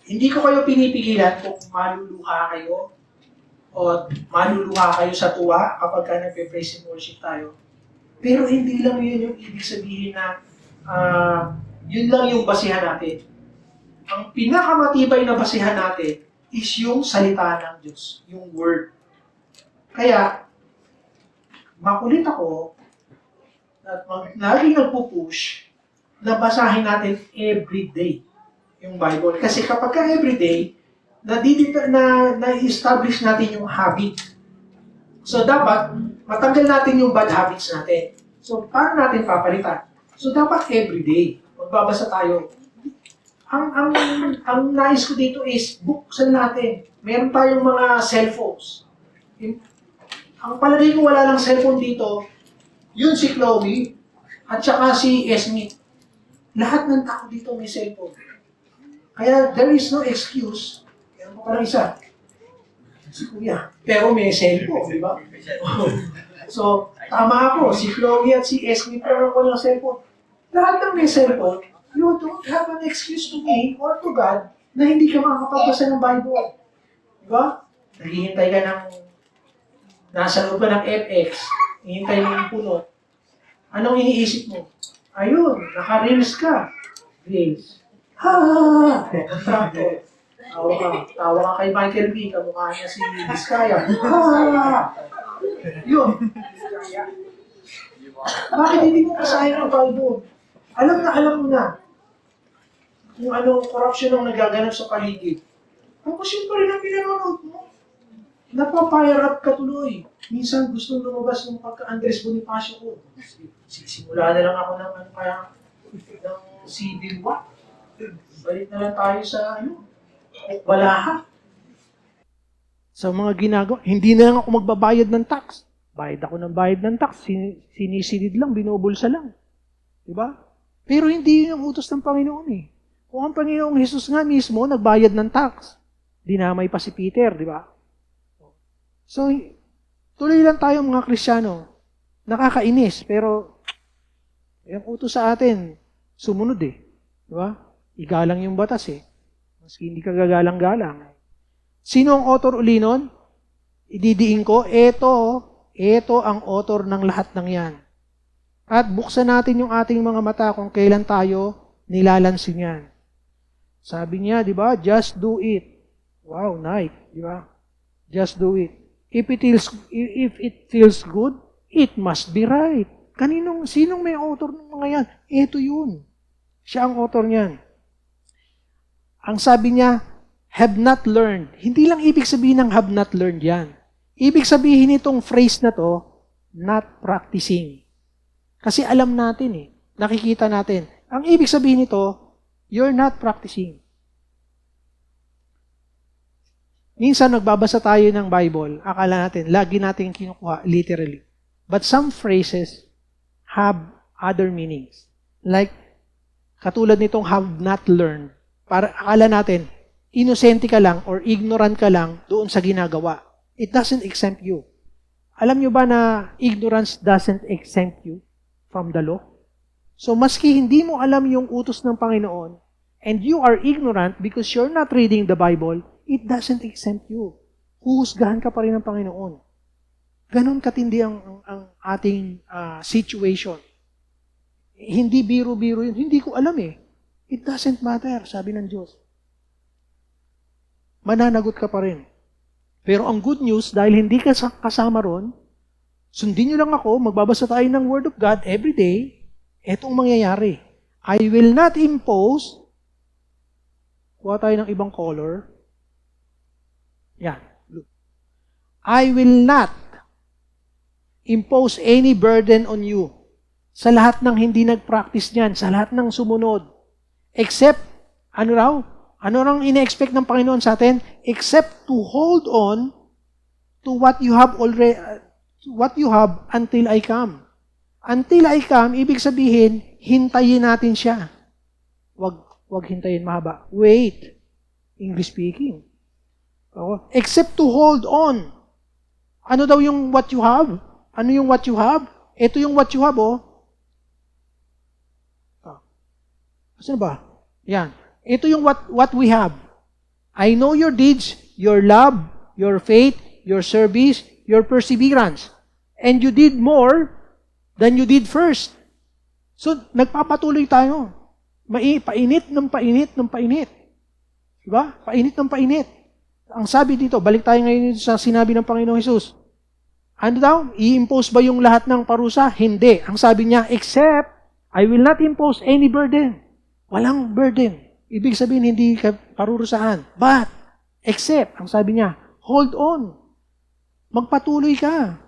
Hindi ko kayo pinipigilan kung maluluha kayo o maluluha kayo sa tuwa kapag nagpe-praise and worship tayo. Pero hindi lang yun yung ibig sabihin na yun lang yung basihan natin. Ang pinakamatibay na basihan natin is yung salita ng Diyos, yung Word. Kaya, makulit ako at laging nagpupush na basahin natin every day yung Bible. Kasi kapag ka every day, na-establish natin yung habit. So, dapat matanggal natin yung bad habits natin. So, paano natin papalitan? So, dapat everyday, magbabasa tayo. Ang nais ko dito is, buksan natin. Meron tayong mga cellphones. Ang palagay ko wala lang cellphone dito, yun si Chloe, at saka si Esme. Lahat ng tao dito may cellphone. Kaya, there is no excuse. Kaya mo palang isa. Si Kuya. Pero may cellphone, di ba? So, tama ako. Si Chloe at si Esme pero walang cellphone. Lahat ng may cellphone, you don't have an excuse to me or to God na hindi ka makapagbasa ng Bible. Di ba? Naghihintay ka ng nasa loob ka ng FX, hihintay mo yung punot. Anong iniisip mo? Ayun, naka-reels ka. Reels. Ha! Tawa ka kay Michael B. Kamukha niya si Vizcaya. Ha! Yun. Bakit hindi mo kasahin ang Bible? Alam mo na kung anong corruption ang nagaganap sa paligid. Tapos yun pa rin ang pinanonood mo. Napapire up ka tuloy. Minsan gusto lumabas ng pagka-Andres Bonifacio ko. Simula na lang ako ng ng civil war. Balik na lang tayo sa balaha. Sa mga ginagawa, hindi na lang ako magbabayad ng tax. Bayad ako ng bayad ng tax. Sinisilid lang, binubulsa lang. Diba? Pero hindi yun ang utos ng Panginoon eh. Kung ang Panginoong Jesus nga mismo nagbayad ng tax, dinamay pa si Peter, di ba? So, tuloy lang tayo mga Kristiyano. Nakakainis, pero yung utos sa atin, sumunod eh. Di ba? Igalang yung batas eh. Maski hindi ka gagalang-galang. Sino ang author uli nun? Ididiin ko, eto ang author ng lahat ng yan. At buksan natin yung ating mga mata kung kailan tayo nilalansin yan. Sabi niya, di ba? Just do it. Wow, nice. Di ba? Just do it. If it feels good, it must be right. Sinong may author ng mga yan? Ito yun. Siya ang author niyan. Ang sabi niya, have not learned. Hindi lang ibig sabihin ng have not learned yan. Ibig sabihin itong phrase na to, not practicing. Kasi alam natin eh, nakikita natin. Ang ibig sabihin nito, you're not practicing. Minsan nagbabasa tayo ng Bible, akala natin, lagi natin kinukuha literally. But some phrases have other meanings. Like, katulad nitong have not learned. Para akala natin, inosente ka lang or ignorant ka lang doon sa ginagawa. It doesn't exempt you. Alam nyo ba na ignorance doesn't exempt you from the law? So, maski hindi mo alam yung utos ng Panginoon, and you are ignorant because you're not reading the Bible, it doesn't exempt you. Huhusgahan ka pa rin ng Panginoon. Ganon katindi ang ating situation. Hindi biro-biro yun. Hindi ko alam eh. It doesn't matter, sabi ng Diyos. Mananagot ka pa rin. Pero ang good news, dahil hindi ka kasama ron, sundin nyo lang ako, magbabasa tayo ng Word of God every day, etong mangyayari. I will not impose, kuha tayo ng ibang color. Yan. Blue. I will not impose any burden on you sa lahat ng hindi nag-practice niyan, sa lahat ng sumunod. Except, Ano nang ine-expect ng Panginoon sa atin? Except to hold on to what you have already, what you have until I come. Until I come, ibig sabihin, hintayin natin siya. Wag hintayin mahaba. Wait. English speaking. Except to hold on. Ano daw yung what you have? Ano yung what you have? Ito yung what you have, oh. Saan ba? Yan. Ito yung what we have. I know your deeds, your love, your faith, your service, your perseverance. And you did more than you did first. So, nagpapatuloy tayo. Painit ng painit ng painit. Diba? Painit ng painit. Ang sabi dito, balik tayo ngayon sa sinabi ng Panginoong Hesus. Ano daw? I-impose ba yung lahat ng parusa? Hindi. Ang sabi niya, except, I will not impose any burden. Walang burden. Ibig sabihin, hindi ka parurusahan. But, except, ang sabi niya, hold on. Magpatuloy ka.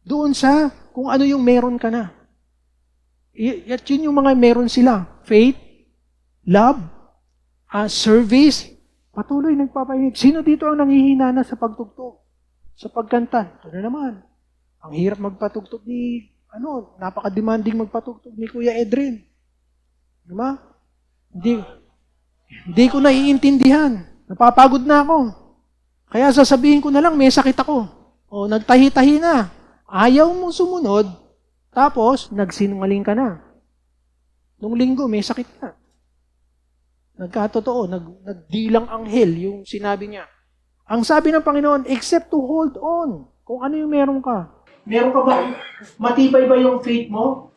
Doon sa kung ano yung meron ka na. At yun yung mga meron sila. Faith, love, service, patuloy nagpapainit. Sino dito ang nanghihina na sa pagtugtog? Sa pagkanta? Ito na naman. Ang hirap magpatugtog ni, napaka-demanding magpatugtog ni Kuya Edrin. Diba? Hindi ko naiintindihan. Napapagod na ako. Kaya sasabihin ko na lang, may sakit ako. O, nagtahi-tahi na. Ayaw mong sumunod, tapos nagsinungaling ka na. Nung linggo, may sakit na. Nagkatotoo, nagdilang anghel yung sinabi niya. Ang sabi ng Panginoon, except to hold on. Kung ano yung meron ka. Meron ka ba? Matibay ba yung faith mo?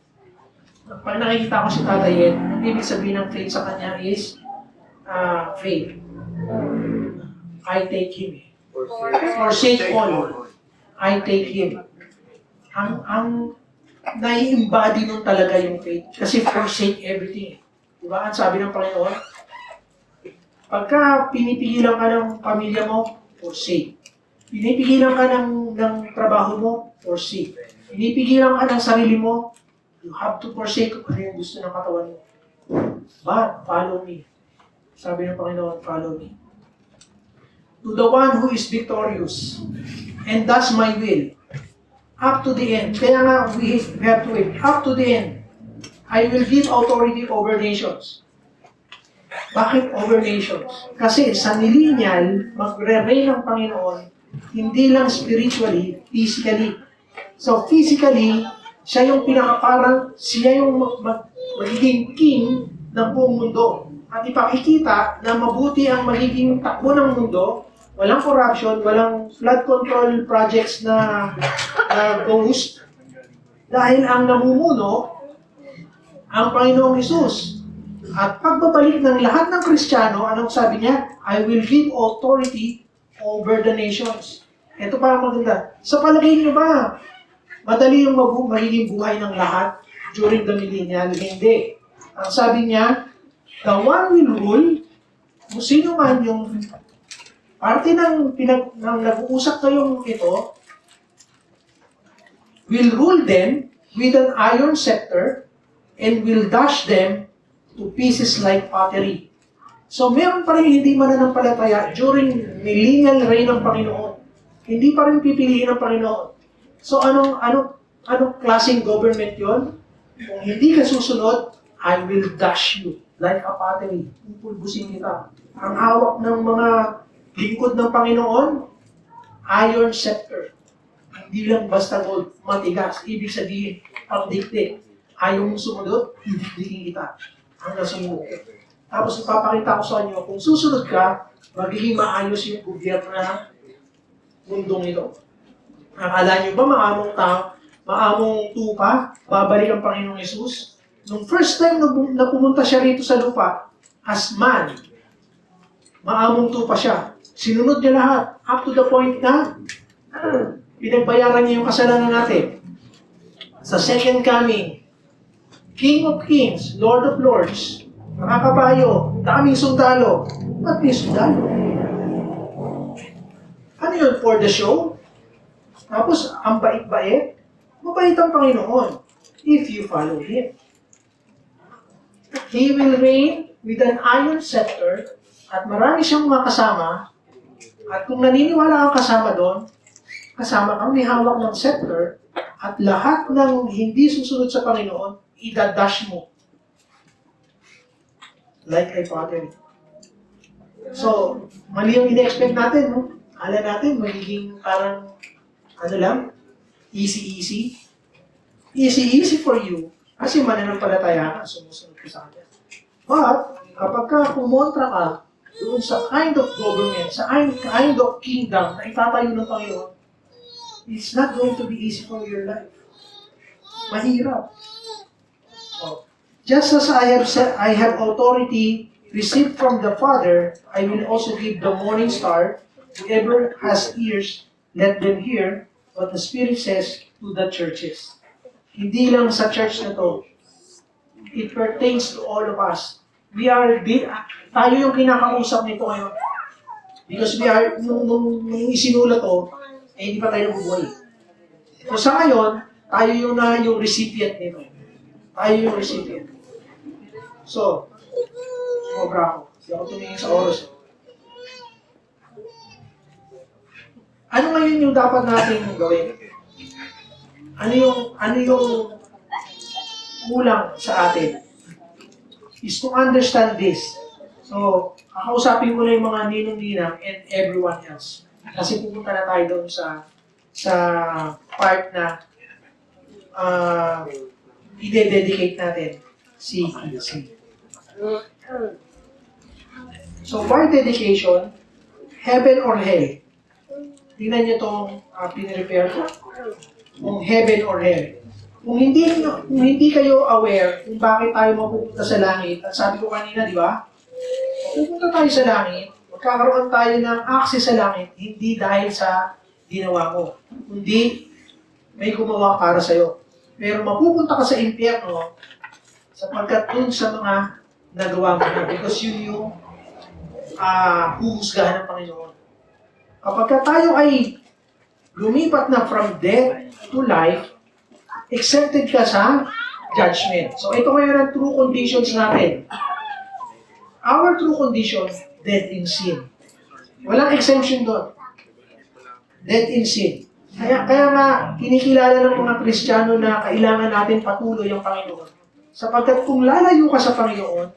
Pag nakikita ko si Tatay Ed, ang ibig sabihin ng faith sa kanya is faith. I take him. Forsake all. I take him. Ang nai-embody nun talaga yung faith. Kasi forsake everything. Diba? Ang sabi ng Panginoon, pagka pinipigilan ka ng pamilya mo, forsake. Pinipigilan ka ng trabaho mo, forsake. Pinipigilan ka ng sarili mo, you have to forsake kung ano yung gusto ng katawan mo. But, follow me. Sabi ng Panginoon, follow me. To the one who is victorious and does my will, up to the end. Kaya nga, we have to wait. Up to the end. I will give authority over nations. Bakit over nations? Kasi sa nilinyal, magre-reign ang Panginoon, hindi lang spiritually, physically. So physically, siya yung siya yung magiging king ng buong mundo. At ipakikita na mabuti ang magiging takbo ng mundo, walang corruption, walang flood control projects na ghost. Dahil ang namumuno, ang Panginoong Hesus. At pagbabalik ng lahat ng Kristiyano, anong sabi niya? I will give authority over the nations. Ito pa ang maganda. Sa palagay niyo ba, madali yung magiging buhay ng lahat during the millennial? Hindi. Ang sabi niya, the one will rule, kung sino man yung parte ng nag-uusap kayong ito, will rule them with an iron scepter and will dash them to pieces like pottery. So meron pa rin hindi mananampalataya during millennial reign ng Panginoon. Hindi pa rin pipiliin ng Panginoon. So anong klaseng government yon? Kung hindi ka susunod, I will dash you like a pottery. Pupulbusin kita. Ang hawak ng mga lingkod ng Panginoon, iron scepter. Hindi lang basta gold, matigas. Ibig sabihin, ang diktik. Ayaw mong sumunod, didikdikin kita. Ang nasunod. Tapos ipapakita ko sa inyo, kung susunod ka, magiging maayos yung gobyerno ng mundong ito. Akala nyo ba maamong tupa, babalik ang Panginoong Hesus? Nung first time na pumunta siya rito sa lupa, as man, maamong tupa siya. Sinunod niya lahat, up to the point na pinagbayaran niya yung kasalanan natin. Sa second coming, King of Kings, Lord of Lords, nakakabayo, daming sundalo. Ba't may sundalo? Ano yun? For the show? Tapos, ang bait-bait? Mabait ang Panginoon if you follow Him. He will reign with an iron scepter at marami siyang mga kasama, at kung naniniwala kang kasama doon, kasama kang may hawak ng scepter, at lahat ng hindi susunod sa Panginoon, idadash mo. Like a pottery. So, mali yung ina-expect natin, no? Akala natin, magiging parang, ano lang, easy-easy. Easy-easy for you, kasi mananampalataya ka, sumusunod ka sa kanya. But, kapag ka kumontra ka, doon sa kind of government, sa kind of kingdom na itatayo ng Panginoon, it's not going to be easy for your life. Mahirap. So, just as I have authority received from the Father, I will also give the morning star. Whoever has ears, let them hear what the Spirit says to the churches. Hindi lang sa church na to. It pertains to all of us. Tayo yung kinakausap nito ngayon. Because we are, nung isinulat to, hindi pa tayo nabubuhay. So sa ngayon, tayo yung recipient nito. Tayo yung recipient. So, sobra ako. Hindi ako tumingin sa oras. Ano ngayon yung dapat natin gawin? Ano yung kulang sa atin? Is to understand this. So, kakausapin ko na yung mga ninong-ninang and everyone else. Kasi pupunta na tayo doon sa part na i-dedicate natin si KC. So, part dedication, heaven or hell. Tingnan niyo itong pinrepair ko. Kung heaven or hell. Kung hindi kayo aware kung bakit tayo mapupunta sa langit, at sabi ko kanina, di ba? Pupunta tayo sa langit, magkakaroon tayo ng access sa langit, hindi dahil sa ginawa mo, kundi may gumawa para sa'yo. Pero mapupunta ka sa impyerno sapagkat dun sa mga nagawa mo na, because yun yung huhusgahan ng Panginoon. Kapag tayo ay lumipat na from death to life, accepted ka sa judgment. So ito ngayon ang true conditions natin. Our true condition, death in sin. Walang exemption doon. Death in sin. Kaya nga, kinikilala ng mga Kristiyano na kailangan natin patuloy ang Panginoon. Sapagkat kung lalayo ka sa Panginoon,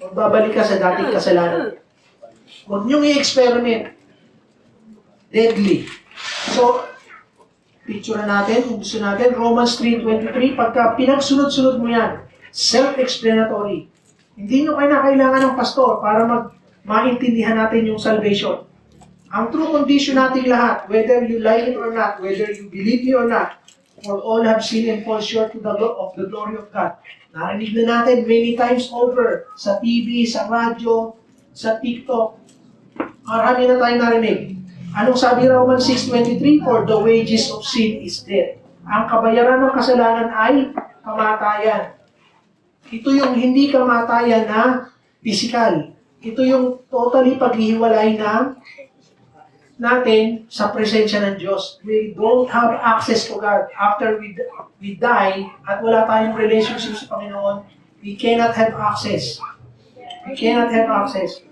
magbabalik ka sa dating kasalanan. Huwag niyong i-experiment. Deadly. So, picture natin, kung gusto natin, Romans 3:23, pagka pinagsunod-sunod mo yan, self-explanatory. Hindi nyo kailangan ng pastor para maintindihan natin yung salvation. Ang true condition natin lahat, whether you like it or not, whether you believe me or not, for all have sinned and fall short of the glory of God. Narinig na natin many times over, sa TV, sa radyo, sa TikTok. Marami na tayong narinig. Anong sabi Romans 6:23? For the wages of sin is death. Ang kabayaran ng kasalanan ay kamatayan. Ito yung hindi kamatayan na physical. Ito yung totally paghihiwalay na natin sa presensya ng Diyos. We don't have access to God. After we die at wala tayong relationship sa Panginoon, we cannot have access. We cannot have access.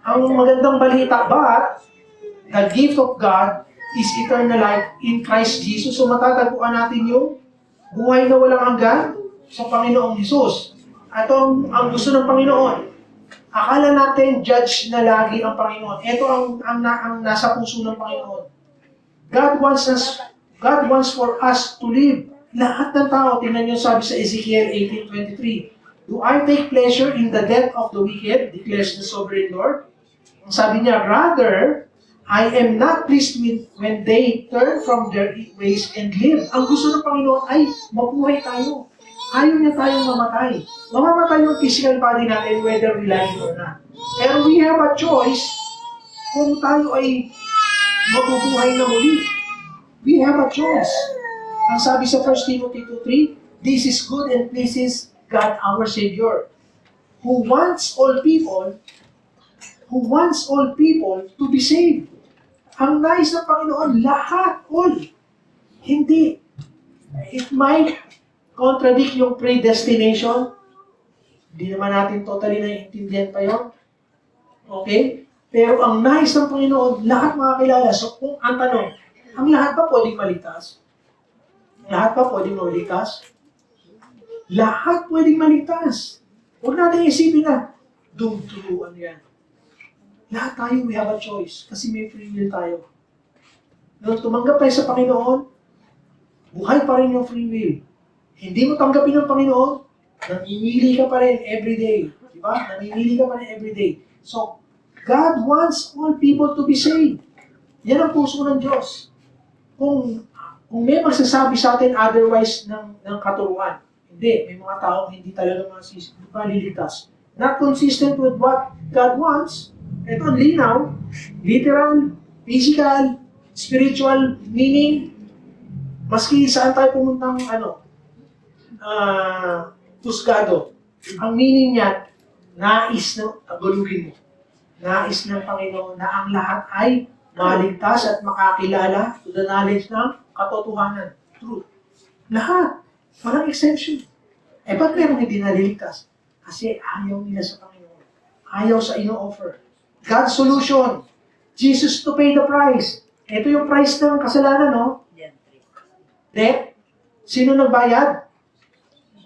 Ang magandang balita, but the gift of God is eternal life in Christ Jesus. So matatagpuan natin yung buhay na walang hanggan sa Panginoong Jesus. At ang gusto ng Panginoon. Akala natin judge na lagi ang Panginoon. Ito ang nasa puso ng Panginoon. God wants for us to live. Lahat ng tao, tingnan niyo sabi sa Ezekiel 18:23. Do I take pleasure in the death of the wicked, declares the sovereign Lord? Ang sabi niya, rather, I am not pleased when they turn from their ways and live. Ang gusto ng Panginoon ay mabuhay tayo. Ayaw niya tayong mamatay. Mamamatay yung physical body natin whether we like it or not. Pero we have a choice kung tayo ay mabubuhay na muli. We have a choice. Ang sabi sa 1 Timothy 2:3, this is good and pleases God our Savior, who wants all people to be saved. Ang nais ng Panginoon, lahat, all. Hindi. It might contradict yung predestination. Hindi naman natin totally naiintindihan pa yun. Okay? Pero ang nais ng Panginoon, lahat makakilala. So kung ang tanong, ang lahat ba pwedeng maligtas? Lahat ba pwedeng maligtas? Lahat pwedeng maligtas. Huwag natin isipin na, ano yan. Lahat tayo, we have a choice. Kasi may free will tayo. Nung tumanggap tayo sa Panginoon, buhay pa rin yung free will. Hindi mo tanggapin ng Panginoon, namimili ka pa rin everyday. Diba? Namimili ka pa rin everyday. So, God wants all people to be saved. Yan ang puso ng Diyos. Kung may magsasabi sa atin otherwise ng katuruan, hindi. May mga taong hindi talaga malilitas. Not consistent with what God wants. Ito ang linaw, literal, physical, spiritual meaning. Maski saan tayo pumuntang husgado. Ang meaning niyan, nais na tagulugin mo. Nais ng Panginoon na ang lahat ay maligtas at makakilala to the knowledge ng katotohanan. Truth. Lahat. Walang exception. Ba't meron hindi naliligtas? Kasi ayaw nila sa Panginoon. Ayaw sa ino-offer. God's solution. Jesus to pay the price. Ito yung price ng kasalanan, no? Debt. Sino nagbayad?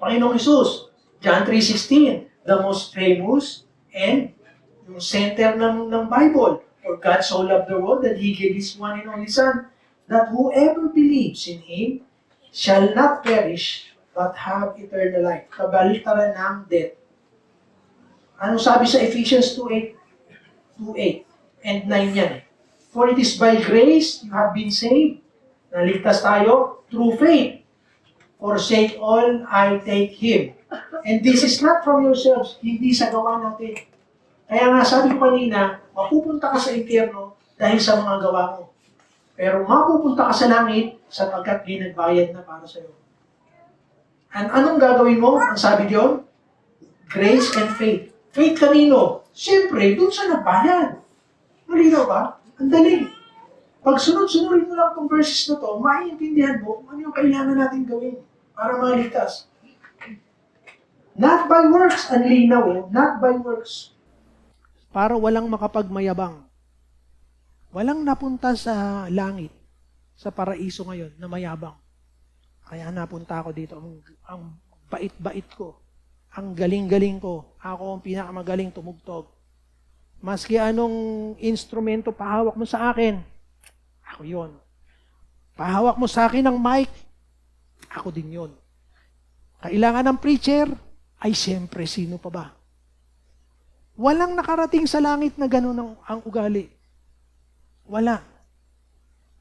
Panginoong Jesus. John 3:16. The most famous and yung center ng Bible. For God so loved the world that He gave His one and only Son, that whoever believes in Him shall not perish, but have eternal life. Kabaliktaran ng death. Anong sabi sa Ephesians 2:8 and 9 yan? For it is by grace you have been saved. Naligtas tayo through faith. Forsake all, I take Him. And this is not from yourselves, hindi sa gawa natin. Kaya nga sabi ko kanina, mapupunta ka sa impyerno dahil sa mga gawa mo. Pero mapupunta ka sa langit sapagkat ginagbayad na para sa iyo. And anong gagawin mo? Ang sabi diyon, grace and faith. Faith kanino? Siyempre, dun sa nagbayad. Malinaw ba? Ang dali. Pag sunod-sunurin mo lang itong verses na to, maiintindihan mo ano yung kailangan natin gawin para maligtas. Not by works, ang linaw, not by works. Para walang makapagmayabang. Walang napunta sa langit, sa paraiso ngayon, na mayabang. Kaya napunta ako dito, ang bait-bait ko, ang galing-galing ko, ako ang pinakamagaling tumugtog. Maski anong instrumento pahawak mo sa akin, ako yon. Pahawak mo sa akin ng mic, ako din yon. Kailangan ng preacher, ay siyempre, sino pa ba? Walang nakarating sa langit na gano'n ang ugali. Wala.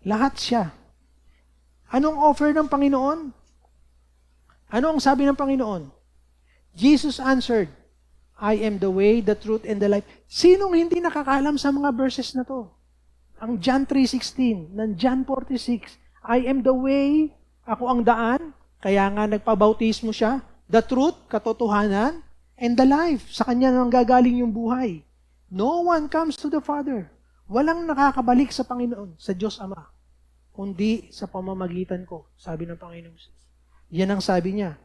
Lahat siya. Anong offer ng Panginoon? Ano ang sabi ng Panginoon? Jesus answered, I am the way, the truth, and the life. Sinong hindi nakakaalam sa mga verses na to? Ang John 3:16, ng John 46, I am the way, ako ang daan, kaya nga nagpabautismo siya, the truth, katotohanan, and the life. Sa kanya nang gagaling yung buhay. No one comes to the Father. Walang nakakabalik sa Panginoon, sa Diyos Ama, kundi sa pamamagitan ko, sabi ng Panginoon. Yan ang sabi niya.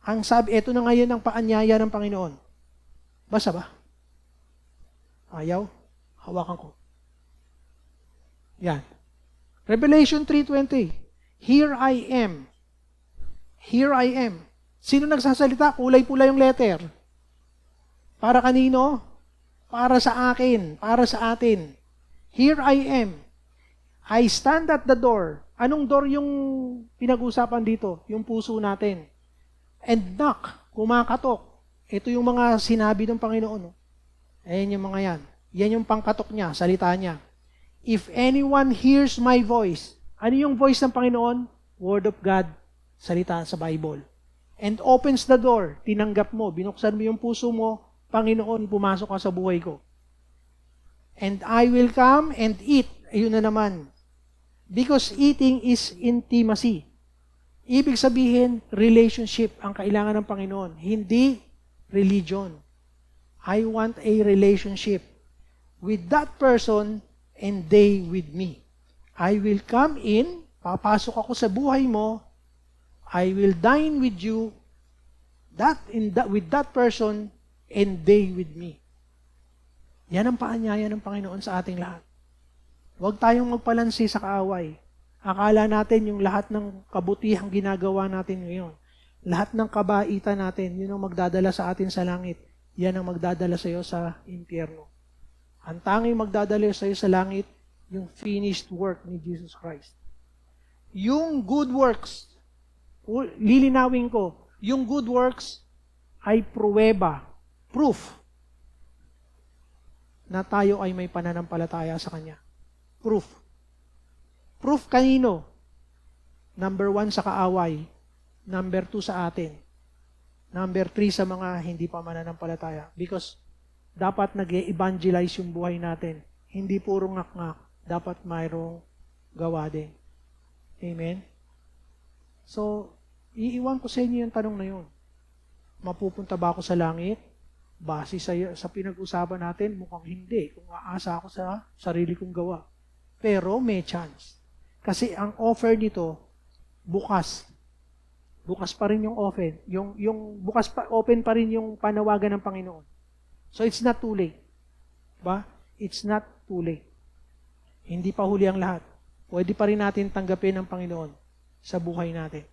Ang sabi, eto na ngayon ang paanyaya ng Panginoon. Basa ba? Ayaw? Hawakan ko. Yan. Revelation 3:20. Here I am. Here I am. Sino nagsasalita? Kulay-pula yung letter. Para kanino? Para sa akin. Para sa atin. Here I am. I stand at the door. Anong door yung pinag-usapan dito? Yung puso natin. And knock. Kumakatok. Ito yung mga sinabi ng Panginoon. Ayan yung mga yan. Yan yung pangkatok niya, salita niya. If anyone hears my voice, ano yung voice ng Panginoon? Word of God, salita sa Bible. And opens the door, tinanggap mo, binuksan mo yung puso mo, Panginoon, pumasok ka sa buhay ko. And I will come and eat. Ayun na naman. Because eating is intimacy. Ibig sabihin, relationship ang kailangan ng Panginoon. Hindi religion. I want a relationship with that person and they with me. I will come in, papasok ako sa buhay mo, I will dine with you, with that person, and they with me. Yan ang paanyaya ng Panginoon sa ating lahat. Huwag tayong magpalansi sa kaaway. Akala natin yung lahat ng kabutihang ginagawa natin ngayon, lahat ng kabaitan natin, yun ang magdadala sa atin sa langit. Yan ang magdadala sa iyo sa impyerno. Ang tanging magdadala sa iyo sa langit, yung finished work ni Jesus Christ. Yung good works, lilinawin ko, yung good works ay pruweba, proof, na tayo ay may pananampalataya sa Kanya. Proof. Proof kanino? Number 1 sa kaaway. Number 2 sa atin. Number 3 sa mga hindi pa mananampalataya. Because dapat nag-evangelize yung buhay natin. Hindi puro ngak-ngak. Dapat mayroong gawa din. Amen? So, iiwan ko sa inyo yung tanong na yun. Mapupunta ba ako sa langit? Base sa pinag-usapan natin, mukhang hindi. Kung aasa ako sa sarili kong gawa. Pero may chance. Kasi ang offer nito, bukas. Bukas pa rin yung offer. Open pa rin yung panawagan ng Panginoon. So it's not too late. Ba? It's not too late. Hindi pa huli ang lahat. Pwede pa rin natin tanggapin ng Panginoon sa buhay natin.